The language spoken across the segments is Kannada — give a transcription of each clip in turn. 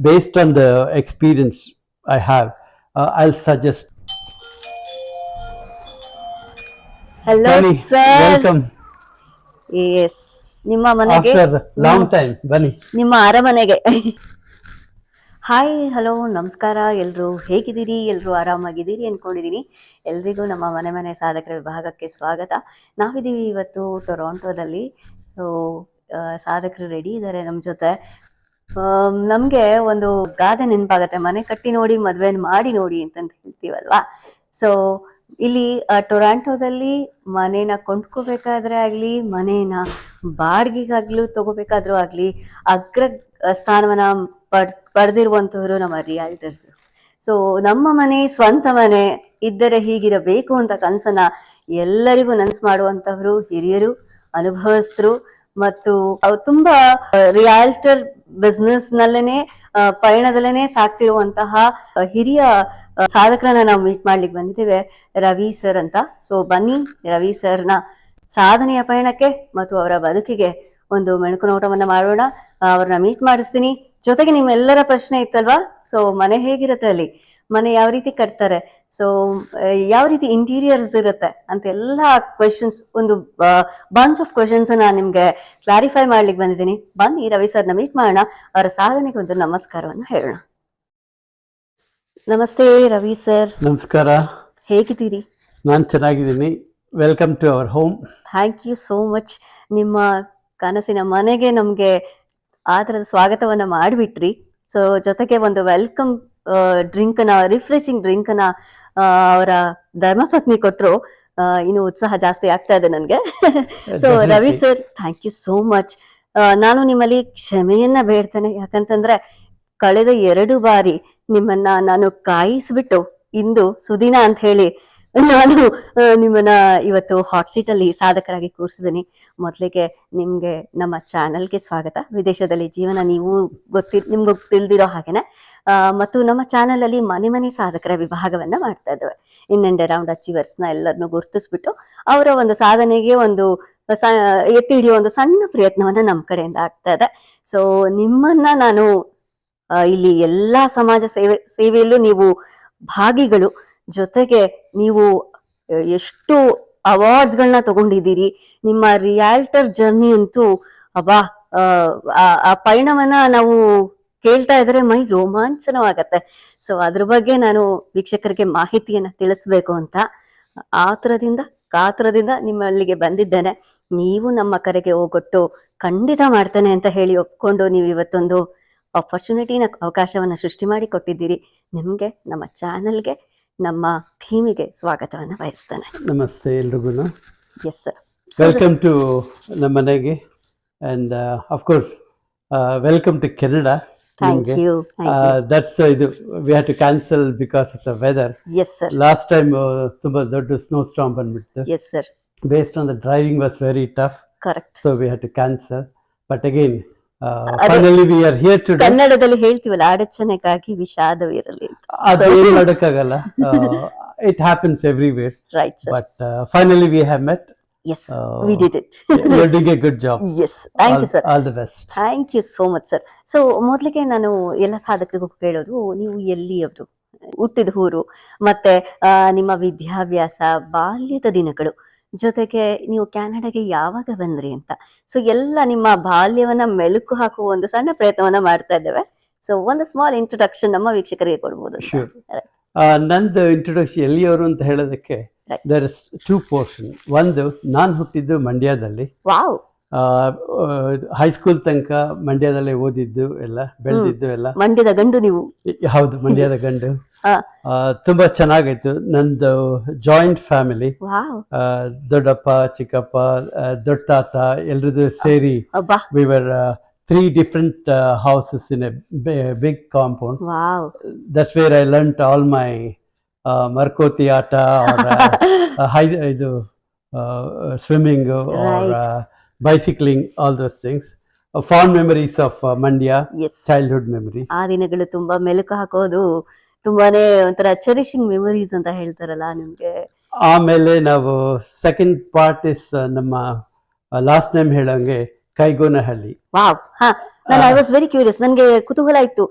based on the experience I have, I'll suggest. Hello Bani, sir. welcome yes, ನಿಮ್ಮ ಮನೆಗೆ, after long time. Bani. ನಿಮ್ಮ ಅರಮನೆಗೆ. ಹಾಯ್, ಹಲೋ, ನಮಸ್ಕಾರ. ಎಲ್ರು ಹೇಗಿದ್ದೀರಿ? ಎಲ್ರು ಆರಾಮಾಗಿದ್ದೀರಿ ಅನ್ಕೊಂಡಿದ್ದೀನಿ. ಎಲ್ರಿಗೂ ನಮ್ಮ ಮನೆ ಸಾಧಕರ ವಿಭಾಗಕ್ಕೆ ಸ್ವಾಗತ. ನಾವಿದ್ದೀವಿ ಇವತ್ತು ಟೊರಾಂಟೋದಲ್ಲಿ. ಸೊ ಸಾಧಕರು ರೆಡಿ ಇದ್ದಾರೆ ನಮ್ಮ ಜೊತೆ. ನಮಗೆ ಒಂದು ಗಾದೆ ನೆನಪಾಗತ್ತೆ, ಮನೆ ಕಟ್ಟಿ ನೋಡಿ ಮದ್ವೆ ಮಾಡಿ ನೋಡಿ ಅಂತಂತ ಹೇಳ್ತೀವಲ್ವಾ. ಸೊ ಇಲ್ಲಿ ಟೊರಾಂಟೋದಲ್ಲಿ ಮನೇನ ಕೊಂಡ್ಕೋಬೇಕಾದ್ರೆ ಆಗ್ಲಿ, ಮನೇನ ಬಾಡಿಗೆಗಾಗ್ಲೂ ತಗೋಬೇಕಾದ್ರೂ ಆಗ್ಲಿ, ಅಗ್ರ ಸ್ಥಾನವನ್ನ ಪಡೆದಿರುವಂತವರು ನಮ್ಮ ರಿಯಾಲ್ಟರ್ಸ್. ಸೊ ನಮ್ಮ ಮನೆ, ಸ್ವಂತ ಮನೆ ಇದ್ದರೆ ಹೀಗಿರಬೇಕು ಅಂತ ಕನಸನ್ನ ಎಲ್ಲರಿಗೂ ನನಸು ಮಾಡುವಂತವರು ಹಿರಿಯರು, ಅನುಭವಸ್ಥರು ಮತ್ತು ತುಂಬಾ ರಿಯಾಲ್ಟರ್ ಬಿಸ್ನೆಸ್ ನಲ್ಲೇನೆ ಪಯಣದಲ್ಲೇನೆ ಸಾಕ್ತಿರುವಂತಹ ಹಿರಿಯ ಸಾಧಕರನ್ನ ನಾವು ಮೀಟ್ ಮಾಡ್ಲಿಕ್ಕೆ ಬಂದಿದ್ದೇವೆ, ರವಿ ಸರ್ ಅಂತ. ಸೊ ಬನ್ನಿ, ರವಿ ಸರ್ನ ಸಾಧನೆಯ ಪಯಣಕ್ಕೆ ಮತ್ತು ಅವರ ಬದುಕಿಗೆ ಒಂದು ಮೆಣುಕು ನೋಟವನ್ನ ಮಾಡೋಣ. ಅವ್ರನ್ನ ಮೀಟ್ ಮಾಡಿಸ್ತೀನಿ. ಜೊತೆಗೆ ನಿಮ್ಮೆಲ್ಲರ ಪ್ರಶ್ನೆ ಇತ್ತಲ್ವಾ, ಸೊ ಮನೆ ಹೇಗಿರುತ್ತೆ, ಅಲ್ಲಿ ಮನೆ ಯಾವ ರೀತಿ ಕಟ್ತಾರೆ, ಸೊ ಯಾವ ರೀತಿ ಇಂಟೀರಿಯರ್ಸ್ ಇರುತ್ತೆ ಅಂತ ಎಲ್ಲ ಕ್ವೆಶನ್ಸ್, ಒಂದು ಬಂಚ್ ಆಫ್ ಕ್ವೆಶನ್ಸ್ ನಾನು ನಿಮ್ಗೆ ಕ್ಲಾರಿಫೈ ಮಾಡ್ಲಿಕ್ಕೆ ಬಂದಿದ್ದೀನಿ. ಬನ್ನಿ ರವಿ ಸರ್ನ ಮೀಟ್ ಮಾಡೋಣ, ಅವರ ಸಾಧನೆಗೆ ಒಂದು ನಮಸ್ಕಾರವನ್ನ ಹೇಳೋಣ. ನಮಸ್ತೆ ರವಿ ಸರ್. ನಮಸ್ಕಾರ. ಹೇಗಿದ್ದೀರಿ? ನಾನು ಚೆನ್ನಾಗಿದ್ದೀನಿ. Welcome to our home. Thank you so much. ನಿಮ್ಮ ಕನಸಿನ ಮನೆಗೆ ನಮ್ಗೆ ಆ ಥರದ ಸ್ವಾಗತವನ್ನ ಮಾಡಿಬಿಟ್ರಿ. ಸೊ ಜೊತೆಗೆ ಒಂದು ವೆಲ್ಕಮ್ ಡ್ರಿಂಕ್ನ, ರಿಫ್ರೆಶಿಂಗ್ ಡ್ರಿಂಕ್ನ ಅವರ ಧರ್ಮಪತ್ನಿ ಕೊಟ್ಟರು. ಇನ್ನು ಉತ್ಸಾಹ ಜಾಸ್ತಿ ಆಗ್ತಾ ಇದೆ ನನಗೆ. So Ravi sir, thank you so much. ನಾನು ನಿಮ್ಮಲ್ಲಿ ಕ್ಷಮೆಯನ್ನ ಬೇಡ್ತೇನೆ, ಯಾಕಂತಂದ್ರೆ ಕಳೆದ 2 ಬಾರಿ ನಿಮ್ಮನ್ನ ನಾನು ಕಾಯಿಸ್ಬಿಟ್ಟು ಇಂದು ಸುದಿನ ಅಂತ ಹೇಳಿ ನಾನು ನಿಮ್ಮನ್ನ ಇವತ್ತು ಹಾಟ್ ಸೀಟ್ ಅಲ್ಲಿ ಸಾಧಕರಾಗಿ ಕೂರಿಸಿದ್ದೀನಿ. ಮೊದಲಿಗೆ ನಿಮ್ಗೆ ನಮ್ಮ ಚಾನೆಲ್ಗೆ ಸ್ವಾಗತ. ವಿದೇಶದಲ್ಲಿ ಜೀವನ ನೀವು ನಿಮ್ಗೆ ತಿಳಿದಿರೋ ಹಾಗೇನೆ, ಮತ್ತು ನಮ್ಮ ಚಾನೆಲ್ ಅಲ್ಲಿ ಮನೆ ಸಾಧಕರ ವಿಭಾಗವನ್ನ ಮಾಡ್ತಾ ಇದ್ದೇವೆ. ಇನ್ ಅಂಡ್ ಅರೌಂಡ್ ಅಚೀವರ್ಸ್ ನ ಎಲ್ಲರನ್ನು ಗುರುತಿಸ್ಬಿಟ್ಟು ಅವರ ಒಂದು ಸಾಧನೆಗೆ ಒಂದು ಎತ್ತಿ ಹಿಡಿಯೋ ಒಂದು ಸಣ್ಣ ಪ್ರಯತ್ನವನ್ನ ನಮ್ಮ ಕಡೆಯಿಂದ ಆಗ್ತಾ ಇದೆ. ಸೊ ನಿಮ್ಮನ್ನ ನಾನು ಇಲ್ಲಿ ಎಲ್ಲಾ ಸಮಾಜ ಸೇವೆಯಲ್ಲೂ ನೀವು ಭಾಗಿಗಳು. ಜೊತೆಗೆ ನೀವು ಎಷ್ಟು ಅವಾರ್ಡ್ಸ್ಗಳನ್ನ ತಗೊಂಡಿದ್ದೀರಿ. ನಿಮ್ಮ ರಿಯಾಲ್ಟರ್ ಜರ್ನಿ ಅಂತೂ ಅಬ್ಬಾ, ಆ ಪಯಣವನ್ನ ನಾವು ಕೇಳ್ತಾ ಇದ್ರೆ ಮೈ ರೋಮಾಂಚನವಾಗತ್ತೆ. ಸೊ ಅದ್ರ ಬಗ್ಗೆ ನಾನು ವೀಕ್ಷಕರಿಗೆ ಮಾಹಿತಿಯನ್ನ ತಿಳಿಸ್ಬೇಕು ಅಂತ ಕಾತರದಿಂದ ನಿಮ್ಮಲ್ಲಿಗೆ ಬಂದಿದ್ದೇನೆ. ನೀವು ನಮ್ಮ ಕರೆಗೆ ಹೋಗೊಟ್ಟು ಖಂಡಿತ ಮಾಡ್ತೇನೆ ಅಂತ ಹೇಳಿ ಒಪ್ಕೊಂಡು ನೀವು ಇವತ್ತೊಂದು ಆಪರ್ಚುನಿಟಿನ, ಅವಕಾಶವನ್ನ ಸೃಷ್ಟಿ ಮಾಡಿ ಕೊಟ್ಟಿದ್ದೀರಿ. ನಿಮ್ಗೆ, ನಮ್ಮ ಚಾನೆಲ್ಗೆ, ನಮ್ಮ ಥೀಮಿಗೆ ಸ್ವಾಗತವನ್ನ ಬಯಸ್ತೇನೆ. ನಮಸ್ತೆ ಎಲ್ರಿಗೂ. ಎಸ್ ಸರ್, ವೆಲ್ಕಮ್ ಟು ನಮ್ಮ ಮನೆಗೆ. And of course welcome to Canada. Thank you. That's ಇದು we had to cancel because of the weather. Yes sir. Last time ತುಂಬಾ ದೊಡ್ಡ ಸ್ನೋ ಸ್ಟಾರ್ಮ್ ಬಂದ್ಬಿಡ್ತು. Yes sir. Based on the driving was very tough. Correct. So we had to cancel. But again finally we are here today. ಕನ್ನಡದಲ್ಲಿ ಹೇಳ್ತೀವಲ್ಲ, ಅಡಚಣೆಗಾಗಿ ವಿಷಾದವಿರಲಿ. ಅದು ಏನು ಮಾಡೋಕ್ಕಾಗಲ್ಲ. It happens everywhere. Right, sir. But finally we have met. Yes, we did it. You're doing a good job. Yes, thank you sir. All the best. Thank you so much sir. So ಮೊದಲಿಗೆ ನಾನು ಎಲ್ಲ ಸಾಧಕರಿಗೂ ಕೇಳೋದು, ನೀವು ಎಲ್ಲಿಯವರು, ಹುಟ್ಟಿದ ಊರು, ಮತ್ತೆ ನಿಮ್ಮ ವಿದ್ಯಾಭ್ಯಾಸ, ಬಾಲ್ಯದ ದಿನಗಳು, ಜೊತೆಗೆ ನೀವು ಕ್ಯಾನಡಾಗೆ ಯಾವಾಗ ಬಂದ್ರಿ ಅಂತ. ಸೊ ಎಲ್ಲ ನಿಮ್ಮ ಬಾಲ್ಯವನ್ನ ಮೆಲುಕು ಹಾಕುವ ಒಂದು ಸಣ್ಣ ಪ್ರಯತ್ನವನ್ನ ಮಾಡ್ತಾ ಇದ್ದೇವೆ. ಸೊ ಒಂದು ಸ್ಮಾಲ್ ಇಂಟ್ರೊಡಕ್ಷನ್ ನಮ್ಮ ವೀಕ್ಷಕರಿಗೆ ಕೊಡ್ಬೋದು. ನಂದು ಇಂಟ್ರೊಡಕ್ಷನ್ ಎಲ್ಲಿಯವರು ಅಂತ ಹೇಳೋದಕ್ಕೆ ದೇರ್ ಇಸ್ 2 ಪೋರ್ಷನ್. ಒಂದು, ನಾನು ಹುಟ್ಟಿದ್ದು ಮಂಡ್ಯದಲ್ಲಿ. ವಾವ್. ಹೈಸ್ಕೂಲ್ ತನಕ ಮಂಡ್ಯದಲ್ಲೇ ಓದಿದ್ದು ಎಲ್ಲ, ಬೆಳೆದಿದ್ದು ಎಲ್ಲ. ಮಂಡ್ಯದ ಗಂಡು ನೀವು? ಹೌದು, ಮಂಡ್ಯದ ಗಂಡು. ತುಂಬಾ ಚೆನ್ನಾಗಿತ್ತು. ನಂದು ಜಾಯಿಂಟ್ ಫ್ಯಾಮಿಲಿ. ದೊಡ್ಡಪ್ಪ, ಚಿಕ್ಕಪ್ಪ, ದೊಡ್ಡ ತಾತ ಎಲ್ರದ್ದು ಸೇರಿ we were 3 different houses in a big compound. Wow. That's where I learnt all my Markoti Ata or swimming or bicycling, all those things. Fond memories of Mandya. Yes. Childhood memories. ಆ ದಿನಗಳು ತುಂಬಾ ಮೆಲುಕು ಹಾಕೋದು, ತುಂಬಾನೇ ಒಂಥರ ಚೆರಿಶಿಂಗ್ ಮೆಮೊರೀಸ್ ಅಂತ ಹೇಳ್ತಾರಲ್ಲ ನಿಮ್ಗೆ. ಆಮೇಲೆ ನಾವು ಸೆಕೆಂಡ್ ಪಾರ್ಟ್ ಇಸ್ ನಮ್ಮ ಲಾಸ್ಟ್ ನೇಮ್ ಹೇಳಂಗೆ ಕೈಗೋನಹಳ್ಳಿ. ವಾವ್. ನಾನು ಐ ವಾಸ್ ವೆರಿ ಕ್ಯೂರಿಯಸ್, ನನ್ಗೆ ಕುತೂಹಲ ಇತ್ತು.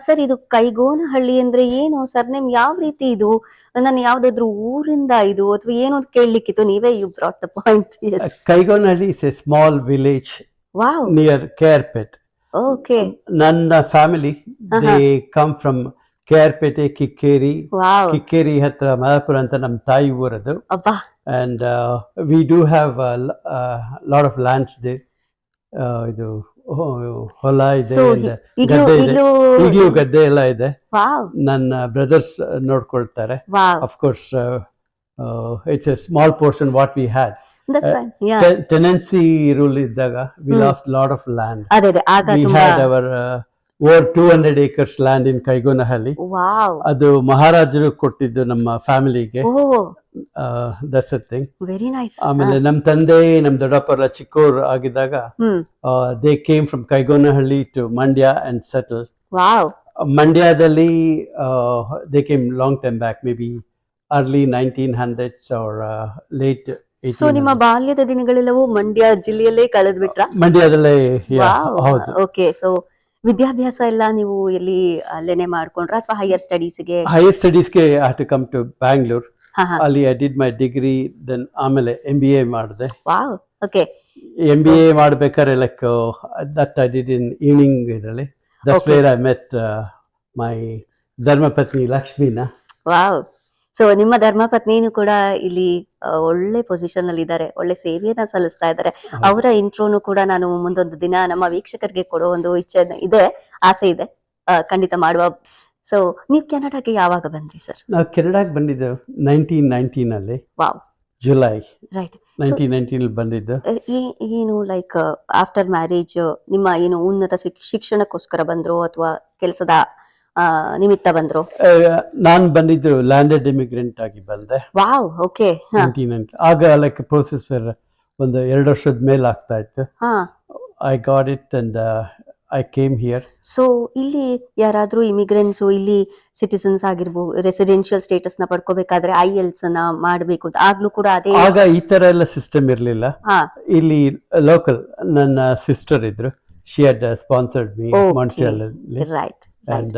ಸರ್, ಇದು ಕೈಗೋನಹಳ್ಳಿ ಅಂದ್ರೆ ಏನು? ಸರ್ನೇಮ್ ಯಾವ ರೀತಿ ಇದು? ನಾನು ಯಾವ್ದಾದ್ರು ಊರಿಂದ ಇದು ಅಥವಾ ಏನು ಅಂತ ಕೇಳಲಿಕ್ಕಿತ್ತು. ನೀವೇ you brought the point. Kaigonhalli is a small village wow. near Kerpet. Okay. ನನ್ನ family they come from Kerpete, Kikkeri. Wow. Kikkeri ಹತ್ರ ಮಲಪುರ ಅಂತ ನಮ್ಮ ತಾಯಿ ಊರದು. ಅಬ್ಬಾ. And we do have a lot of lands there. ಇದು ಹೊಲ ಇದೆ, So, and ಈಗ್ಲೂ ಗದ್ದೆ ಇದೆ. ಈಗ್ಲೂ ಈಗಲೂ ಗದ್ದೆ ಎಲ್ಲ ಇದೆ. ವಾವ್. ನನ್ನ ಬ್ರದರ್ಸ್ ನೋಡ್ಕೊಳ್ತಾರೆ. Wow. Of course, it's a small portion what we had. That's fine. Yeah. Tenancy rule ಇದ್ದಾಗ we lost lot of land. ಅದೇ ಅದೇ ಆಗ We ತುಂಬಾ. had our over 200 acres land in Kaigonhalli. Wow. ಅದು ಮಹಾರಾಜರು ಕೊಟ್ಟಿದ್ದು ನಮ್ಮ ಫ್ಯಾಮಿಲಿಗೆ. Oh, that's a thing. Very nice. ಆಮೇಲೆ ನಮ್ಮ ತಂದೆ, ನಮ್ಮ ದೊಡ್ಡಪ್ಪರ ಚಿಕ್ಕವರು ಆಗಿದ್ದಾಗ they came from Kaigonhalli to Mandya and settle. Wow. ಮಂಡ್ಯದಲ್ಲಿ they came long time back, maybe early 1900s or late so ನಿಮ್ಮ 1800s. ಬಾಲ್ಯದ ದಿನಗಳೆಲ್ಲವೂ ಮಂಡ್ಯ ಜಿಲ್ಲೆಯಲ್ಲೇ ಕಳೆದ್ಬಿಟ್ರಾ? ಮಂಡ್ಯದಲ್ಲೇ, ಹೌದು. ಓಕೆ. ಸೊ ವಿದ್ಯಾಭ್ಯಾಸ ಎಲ್ಲ ನೀವು ಎಲ್ಲಿ ಅಲ್ಲೇನೆ ಮಾಡ್ಕೊಂಡ್ರ ಅಥವಾ ಹೈಯರ್ ಸ್ಟಡೀಸ್ಗೆ? ಹೈಯರ್ ಸ್ಟಡೀಸ್ಗೆ I have to come to Bangalore. ಹಾ ಹಾ. ಅಲ್ಲಿ I did my degree, then ಆಮೇಲೆ MBA ಮಾಡಿದೆ. ವಾವ್. ಓಕೆ. MBA ಮಾಡ್ಬೇಕಾದ್ರೆ like that I did in evening ಇದರಲ್ಲಿ. That's Okay. Where I met my ಧರ್ಮಪತ್ನಿ ಲಕ್ಷ್ಮೀನ. ವಾವ್. ಸೊ ನಿಮ್ಮ ಧರ್ಮಪತ್ನಿನೂ ಕೂಡ ಇಲ್ಲಿ ಒಳ್ಳೆ ಪೊಸಿಷನ್ ಅಲ್ಲಿ ಇದ್ದಾರೆ, ಒಳ್ಳೆ ಸೇವೆಯನ್ನ ಸಲ್ಲಿಸ್ತಾ ಇದ್ದಾರೆ. ಅವರ ಇಂಟ್ರೋನು ಕೂಡ ನಾನು ಮುಂದೊಂದು ದಿನ ನಮ್ಮ ವೀಕ್ಷಕರಿಗೆ ಕೊಡೋ ಒಂದು ಇಚ್ಛೆ ಇದೆ, ಆಸೆ ಇದೆ, ಖಂಡಿತ ಮಾಡುವ. ಸೊ ನೀವು ಕೆನಡಾಗೆ ಯಾವಾಗ ಬಂದ್ರಿ ಸರ್? ನಾವು ಕೆನಡಾಗೆ ಬಂದಿದ್ದು 1919 ಅಲ್ಲಿ, ವಾವ್. July right. 1919 ಬಂದಿದ್ದು. ಏನು ಲೈಕ್ ಆಫ್ಟರ್ ಮ್ಯಾರೇಜ್ ನಿಮ್ಮ ಏನು ಉನ್ನತ ಶಿಕ್ಷಣಕ್ಕೋಸ್ಕರ ಬಂದ್ರು ಅಥವಾ ಕೆಲಸದ ನಿಮಿತ್ತ ಬಂದ್ರು? ನಾನು ಬಂದಿದ್ದು ಲ್ಯಾಂಡೆಡ್ ಇಮಿಗ್ರೆಂಟ್ ಆಗಿ ಬಂದೆ. ವಾವ್. ಓಕೆ. 1990. ಆಗ ಲೈಕ್ ಪ್ರೋಸೆಸ್ ಒಂದು 2 ವರ್ಷದ ಮೇಲೆ ಆಗ್ತಾ ಇತ್ತು. ಹಾ. I got it and I came here. So ಇಲ್ಲಿ ಯಾರಾದ್ರೂ ಇಮಿಗ್ರೆಂಟ್ಸ್ ಇಲ್ಲಿ ಸಿಟಿಸನ್ಸ್ ಆಗಿರ್ಬೋದು, ರೆಸಿಡೆನ್ಷಿಯಲ್ ಸ್ಟೇಟಸ್ ನ ಪಡ್ಕೋಬೇಕಾದ್ರೆ IELTS ಅನ್ನ ಮಾಡಬೇಕು ಅಂತ ಆಗ್ಲೂ ಕೂಡ ಅದೇ? ಆಗ ಈ ತರ ಎಲ್ಲ ಸಿಸ್ಟಮ್ ಇರ್ಲಿಲ್ಲ. ಹಾ. ಇಲ್ಲಿ ಲೋಕಲ್ ನನ್ನ ಸಿಸ್ಟರ್ ಇದ್ರು, she had sponsored me Montreal ಅಲ್ಲಿ. ರೈಟ್. ಅಂಡ್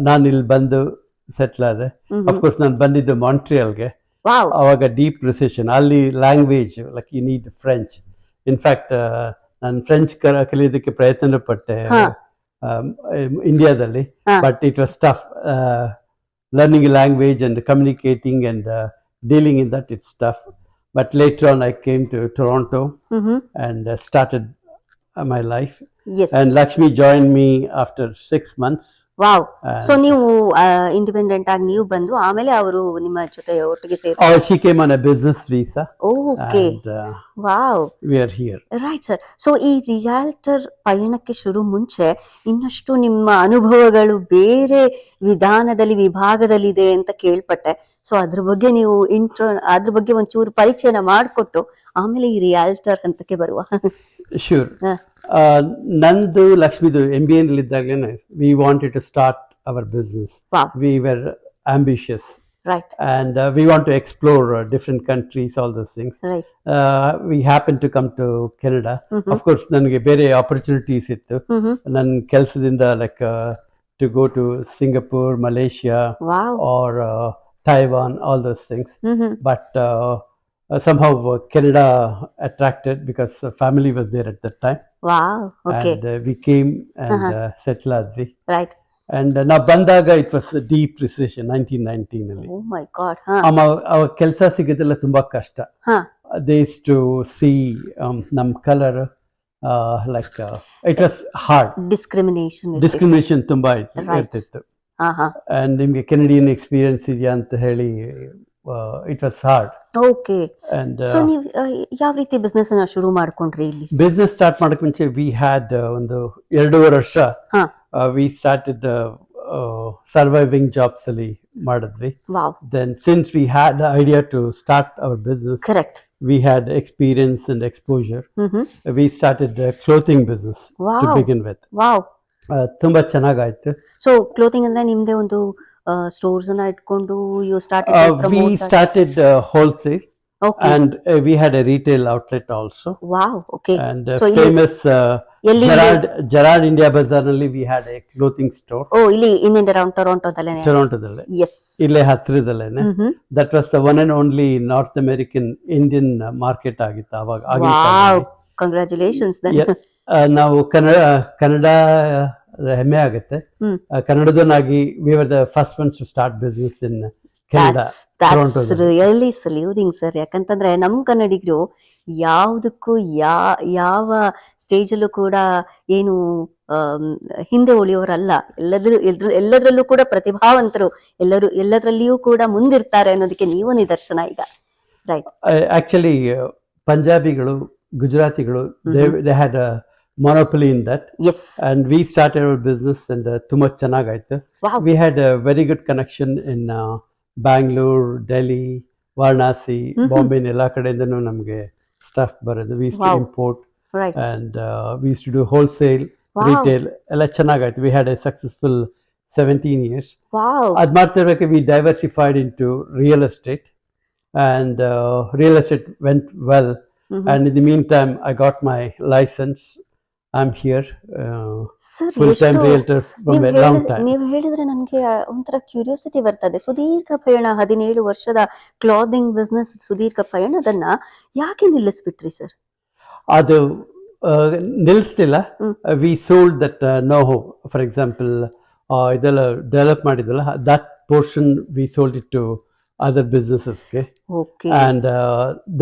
ನಾನು ಇಲ್ಲಿ ಬಂದು ಸೆಟ್ಲ್ ಆದೆ. ಅಫ್ಕೋರ್ಸ್ ನಾನು ಬಂದಿದ್ದು ಮಾಂಟ್ರಿಯಲ್ಗೆ. ವಾವ್. ಅವಾಗ ಡೀಪ್ ರಿಸೆಷನ್, ಅಲ್ಲಿ language like you need French. In fact ನಾನು ಫ್ರೆಂಚ್ ಕಲಿಯೋದಕ್ಕೆ ಪ್ರಯತ್ನ ಪಟ್ಟೆ ಇಂಡಿಯಾದಲ್ಲಿ, but it was tough. Learning language and communicating and dealing in that it's tough. But later on I came to Toronto and started my life. Yes. And Lakshmi joined me after 6 months. Wow. And so ನೀವು ಇಂಡಿಪೆಂಡೆಂಟ್ ಆಗಿ ನೀವು ಬಂದು ಆಮೇಲೆ ಅವರು ನಿಮ್ಮ ಜೊತೆ ಒಟ್ಟಿಗೆ ಸೇರಿ? she came on a business visa. Okay. And wow. we are here. Right sir. So ಈ ರಿಯಾಲ್ಟರ್ ಪಯಣಕ್ಕೆ ಶುರು ಮುಂಚೆ ಇನ್ನಷ್ಟು ನಿಮ್ಮ ಅನುಭವಗಳು ಬೇರೆ ವಿಧಾನದಲ್ಲಿ ವಿಭಾಗದಲ್ಲಿದೆ ಅಂತ ಕೇಳ್ಪಟ್ಟೆ. ಸೊ ಅದ್ರ ಬಗ್ಗೆ ನೀವು ಅದ್ರ ಬಗ್ಗೆ ಒಂಚೂರು ಪರಿಚಯನ ಮಾಡಿಕೊಟ್ಟು ಆಮೇಲೆ ಈ ರಿಯಾಲ್ಟರ್ ಹಂತಕ್ಕೆ ಬರುವ. Sure. ನಂದು ಲಕ್ಷ್ಮಿದು MBA ನಲ್ಲಿದ್ದಾಗಲೇ we wanted to start our business. Wow. We were ambitious. Right. And we want to explore different countries, all those things. Right. We happened to come to Canada. Of course, ನನಗೆ ಬೇರೆ ಆಪರ್ಚುನಿಟೀಸ್ ಇತ್ತು. ನನ್ನ ಕೆಲಸದಿಂದ like to go to Singapore, Malaysia, Wow. or Taiwan, all those things. But somehow Canada attracted because family was there at that time. Wow. Okay. And we came and settled advi. Right. And ನಾವು ಬಂದಾಗ ಇಟ್ ವಾಸ್ ಡೀಪ್ ರಿಸೆಷನ್ 1919 ಅಲ್ಲಿ. Oh my God. ಅವ ಕೆಲಸ ಸಿಗೋದೆಲ್ಲ ತುಂಬಾ ಕಷ್ಟ. They used to see ನಮ್ಮ colour like it was hard. Discrimination ತುಂಬಾ ಇರ್ತಿತ್ತು. ಅಂಡ್ ನಿಮ್ಗೆ ಕೆನಡಿಯನ್ ಎಕ್ಸ್ಪೀರಿಯನ್ಸ್ ಇದೆಯಾ ಅಂತ ಹೇಳಿ it was hard. Okay. So ನೀವು ಯಾವ ರೀತಿ ಬಿಸ್ನೆಸ್ ಅನ್ನ ಶುರು ಮಾಡ್ಕೊಂಡ್ರಿ ಇಲ್ಲಿ? ಬಿಸ್ನೆಸ್ ಸ್ಟಾರ್ಟ್ ಮಾಡಕ್ ಮುಂಚೆ ವಿ ಹ್ಯಾಡ್ ಒಂದು 2.5 ವರ್ಷ ವಿ ಸ್ಟಾರ್ಟೆಡ್ ಸರ್ವೈವಿಂಗ್ ಜಾಬ್ಸ್ ಅಲ್ಲಿ ಮಾಡಿದ್ವಿ. Then since we had the idea to start our business, correct, we had experience and exposure. We started the clothing business to begin with. Wow. ತುಂಬಾ ಚೆನ್ನಾಗಾಯ್ತು. ಸೊ ಕ್ಲೋಥಿಂಗ್ ಅಂದ್ರೆ ನಿಮ್ದೇ ಒಂದು ಸ್ಟೋರ್ಸ್ ಅನ್ನ ಇಟ್ಕೊಂಡು you started we started wholesale. Okay. And we had a retail outlet also. Wow. Okay. And so famous ಎಲ್ಲಿ? ಜೆರಾರ್ಡ್ ಇಂಡಿಯಾ ಬಜಾರ್ ನಲ್ಲಿ we had a clothing store. Oh, ಇಲ್ಲಿ ಇನ್ ಅಂಡ್ ಅರೌಂಡ್ ಟೊರೊಂಟೊದಲ್ಲೇನೆ? ಟೊರೊಂಟೊದಲ್ಲೇ, ಎಸ್. ಇಲ್ಲೇ ಹತ್ತಿರದಲ್ಲೇನೆ. That was the one and only North American Indian market ಆಗಿತ್ತು ಅವಾಗ. Wow, congratulations. ನಾವು ಕನ್ನಡ ಹೆಮ್ಮೆ ಆಗುತ್ತೆ. ಕನ್ನಡದವನಾಗಿ we were the first ones to start business in Canada. Really saluting sir. ಯಾಕಂತಂದ್ರೆ ನಮ್ ಕನ್ನಡಿಗರು ಯಾವುದಕ್ಕೂ ಯಾವ ಸ್ಟೇಜಲ್ಲೂ ಕೂಡ ಏನು ಹಿಂದೆ ಉಳಿಯೋರಲ್ಲ. ಎಲ್ಲದರಲ್ಲೂ ಕೂಡ ಪ್ರತಿಭಾವಂತರು, ಎಲ್ಲದರಲ್ಲಿಯೂ ಕೂಡ ಮುಂದಿರ್ತಾರೆ ಅನ್ನೋದಕ್ಕೆ ನೀವು ನಿದರ್ಶನ ಈಗ. ರೈಟ್. ಆಕ್ಚುಲಿ ಪಂಜಾಬಿಗಳು, ಗುಜರಾತಿಗಳು, they had a monopoly in that. Yes. And we started our business and ತುಂಬಾ ಚೆನ್ನಾಗಾಯ್ತು. Wow. We had a very good connection in Bangalore, Delhi, Varanasi, Bombay, ಎಲ್ಲ ಕಡೆಯಿಂದನೂ ನಮಗೆ ಸ್ಟಾಫ್ ಬರೋದು. We used to import. Right. And we used to do wholesale, retail, ಎಲ್ಲ ಚೆನ್ನಾಗಾಯ್ತು. We had a successful 17 years. Wow. ಅದ್ ಮಾಡ್ತಿರ್ಬೇಕು we diversified into real estate, and real estate went well. And in the meantime I got my license. I'm here, full-time realtor from a long time. ನೀವು ಹೇಳಿದ್ರೆ ನನಗೆ ಒಂಥರ ಕ್ಯೂರಿಯಾಸಿಟಿ ಬರ್ತದೆ. ಸುದೀರ್ಘ ಪಯಣ, 17 ವರ್ಷದ ಕ್ಲಾದಿಂಗ್ ಬಿಸ್ನೆಸ್ ಸುದೀರ್ಘ ಪಯಣದನ್ನ ಯಾಕೆ ನಿಲ್ಲಿಸ್ಬಿಟ್ರಿ ಸರ್? ಅದು ನಿಲ್ಲಿಸ್ತಿಲ್ಲ. We sold that know how, for example ಇದೆಲ್ಲ ಡೆವಲಪ್ ಮಾಡಿದ್ವಲ್ಲ, that portion we sold it to other businesses. Okay. And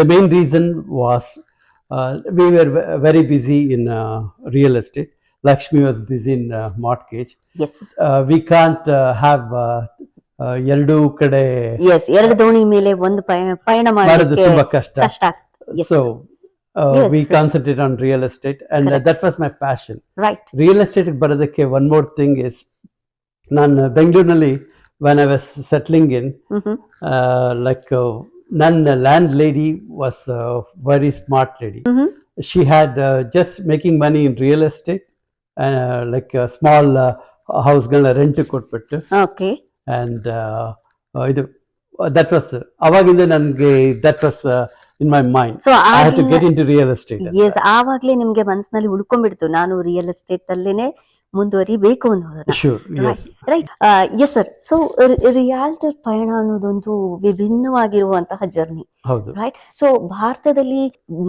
the main reason was we were very busy in real estate. Lakshmi was busy in mortgage. Yes. We can't have ಎರಡು ಕಡೆ. Yes, ಎರಡು ದೋಣಿ ಮೇಲೆ ಒಂದು ಪಯಣ ಮಾಡೋದು ತುಂಬಾ ಕಷ್ಟ. Yes. So yes, we concentrate on real estate, and that was my passion. Right. Real estate ಬರೋದಕ್ಕೆ one more thing is, ನಾನು ಬೆಂಗಳೂರಿನಲ್ಲಿ when I was settling in, ನನ್ನ landlady was a very smart lady. She had just making money in real estate, like a small house ಗಳನ್ನ ರೆಂಟ್ ಕೊಟ್ಬಿಟ್ಟು. Okay. And ಇದು that was ಅವಾಗಿಂದ ನನಗೆ that was in my mind. So I had to get into real estate. Yes, ಆವಾಗ್ಲೇ ನಿಮ್ಗೆ ಮನಸ್ಸಿನಲ್ಲಿ ಉಳ್ಕೊಂಡ್ಬಿಡ್ತು, ನಾನು ರಿಯಲ್ ಎಸ್ಟೇಟ್ ಅಲ್ಲೇನೆ ಮುಂದುವರಿಬೇಕು ಅನ್ನೋದನ್ನ. Sure, yes. Right. Yes sir. So ರಿಯಾಲ್ಟರ್ ಪಯಣ ಅನ್ನೋದೊಂದು ವಿಭಿನ್ನವಾಗಿರುವಂತಹ ಜರ್ನಿ. ಹೌದು. ರೈಟ್. ಸೊ ಭಾರತದಲ್ಲಿ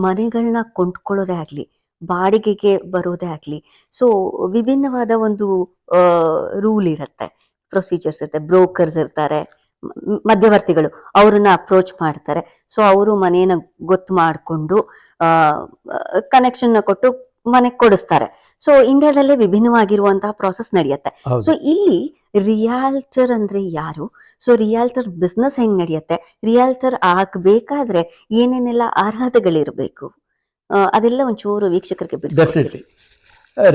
ಮನೆಗಳನ್ನ ಕೊಂಡ್ಕೊಳ್ಳೋದೇ ಆಗ್ಲಿ, ಬಾಡಿಗೆಗೆ ಬರೋದೇ ಆಗ್ಲಿ, ಸೊ ವಿಭಿನ್ನವಾದ ಒಂದು ರೂಲ್ ಇರುತ್ತೆ, ಪ್ರೊಸೀಜರ್ಸ್ ಇರುತ್ತೆ. ಬ್ರೋಕರ್ಸ್ ಇರ್ತಾರೆ, ಮಧ್ಯವರ್ತಿಗಳು, ಅವ್ರನ್ನ ಅಪ್ರೋಚ್ ಮಾಡ್ತಾರೆ. ಸೊ ಅವರು ಮನೇನ ಗೊತ್ತು ಮಾಡಿಕೊಂಡು ಕನೆಕ್ಷನ್ ಕೊಟ್ಟು ಮನೆ ಕೊಡಿಸ್ತಾರೆ. ಸೊ ಇಂಡಿಯಾದಲ್ಲೇ ವಿಭಿನ್ನವಾಗಿರುವಂತಹ ಪ್ರಾಸೆಸ್ ನಡೆಯುತ್ತೆ. ಸೊ ಇಲ್ಲಿ ರಿಯಾಲ್ಟರ್ ಅಂದ್ರೆ ಯಾರು? ಸೊ ರಿಯಾಲ್ಟರ್ ಬಿಸ್ನೆಸ್ ಹೆಂಗ್ ನಡೆಯುತ್ತೆ? ರಿಯಾಲ್ಟರ್ ಆಗ್ಬೇಕಾದ್ರೆ ಏನೇನೆಲ್ಲ ಅರ್ಹತೆಗಳಿರ್ಬೇಕು? ಅದೆಲ್ಲ ಒಂಚೂರು ವೀಕ್ಷಕರಿಗೆ ಡೆಫಿನೆಟ್ಲಿ.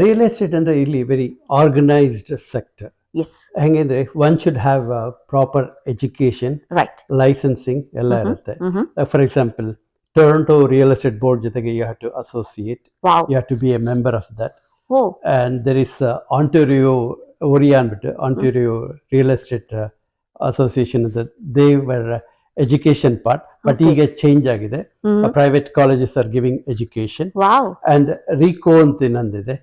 ರಿಯಲ್ ಎಸ್ಟೇಟ್ ಅಂದ್ರೆ ಇಲ್ಲಿ ವೆರಿ ಆರ್ಗನೈಸ್ಡ್ ಸೆಕ್ಟರ್. ಎಸ್. ಹೆಂಗಂದ್ರೆ one should have proper education, right, licensing ಎಲ್ಲ ಇರುತ್ತೆ. For example Toronto real estate board ಜೊತೆಗೆ you have to associate. You have to be a member of that. And there is Ontario Real Estate Association. They were education part, but ಈಗ ಚೇಂಜ್ ಆಗಿದೆ. Private colleges are giving education. Wow. And RECO ಅಂತ ಇನ್ನೊಂದಿದೆ,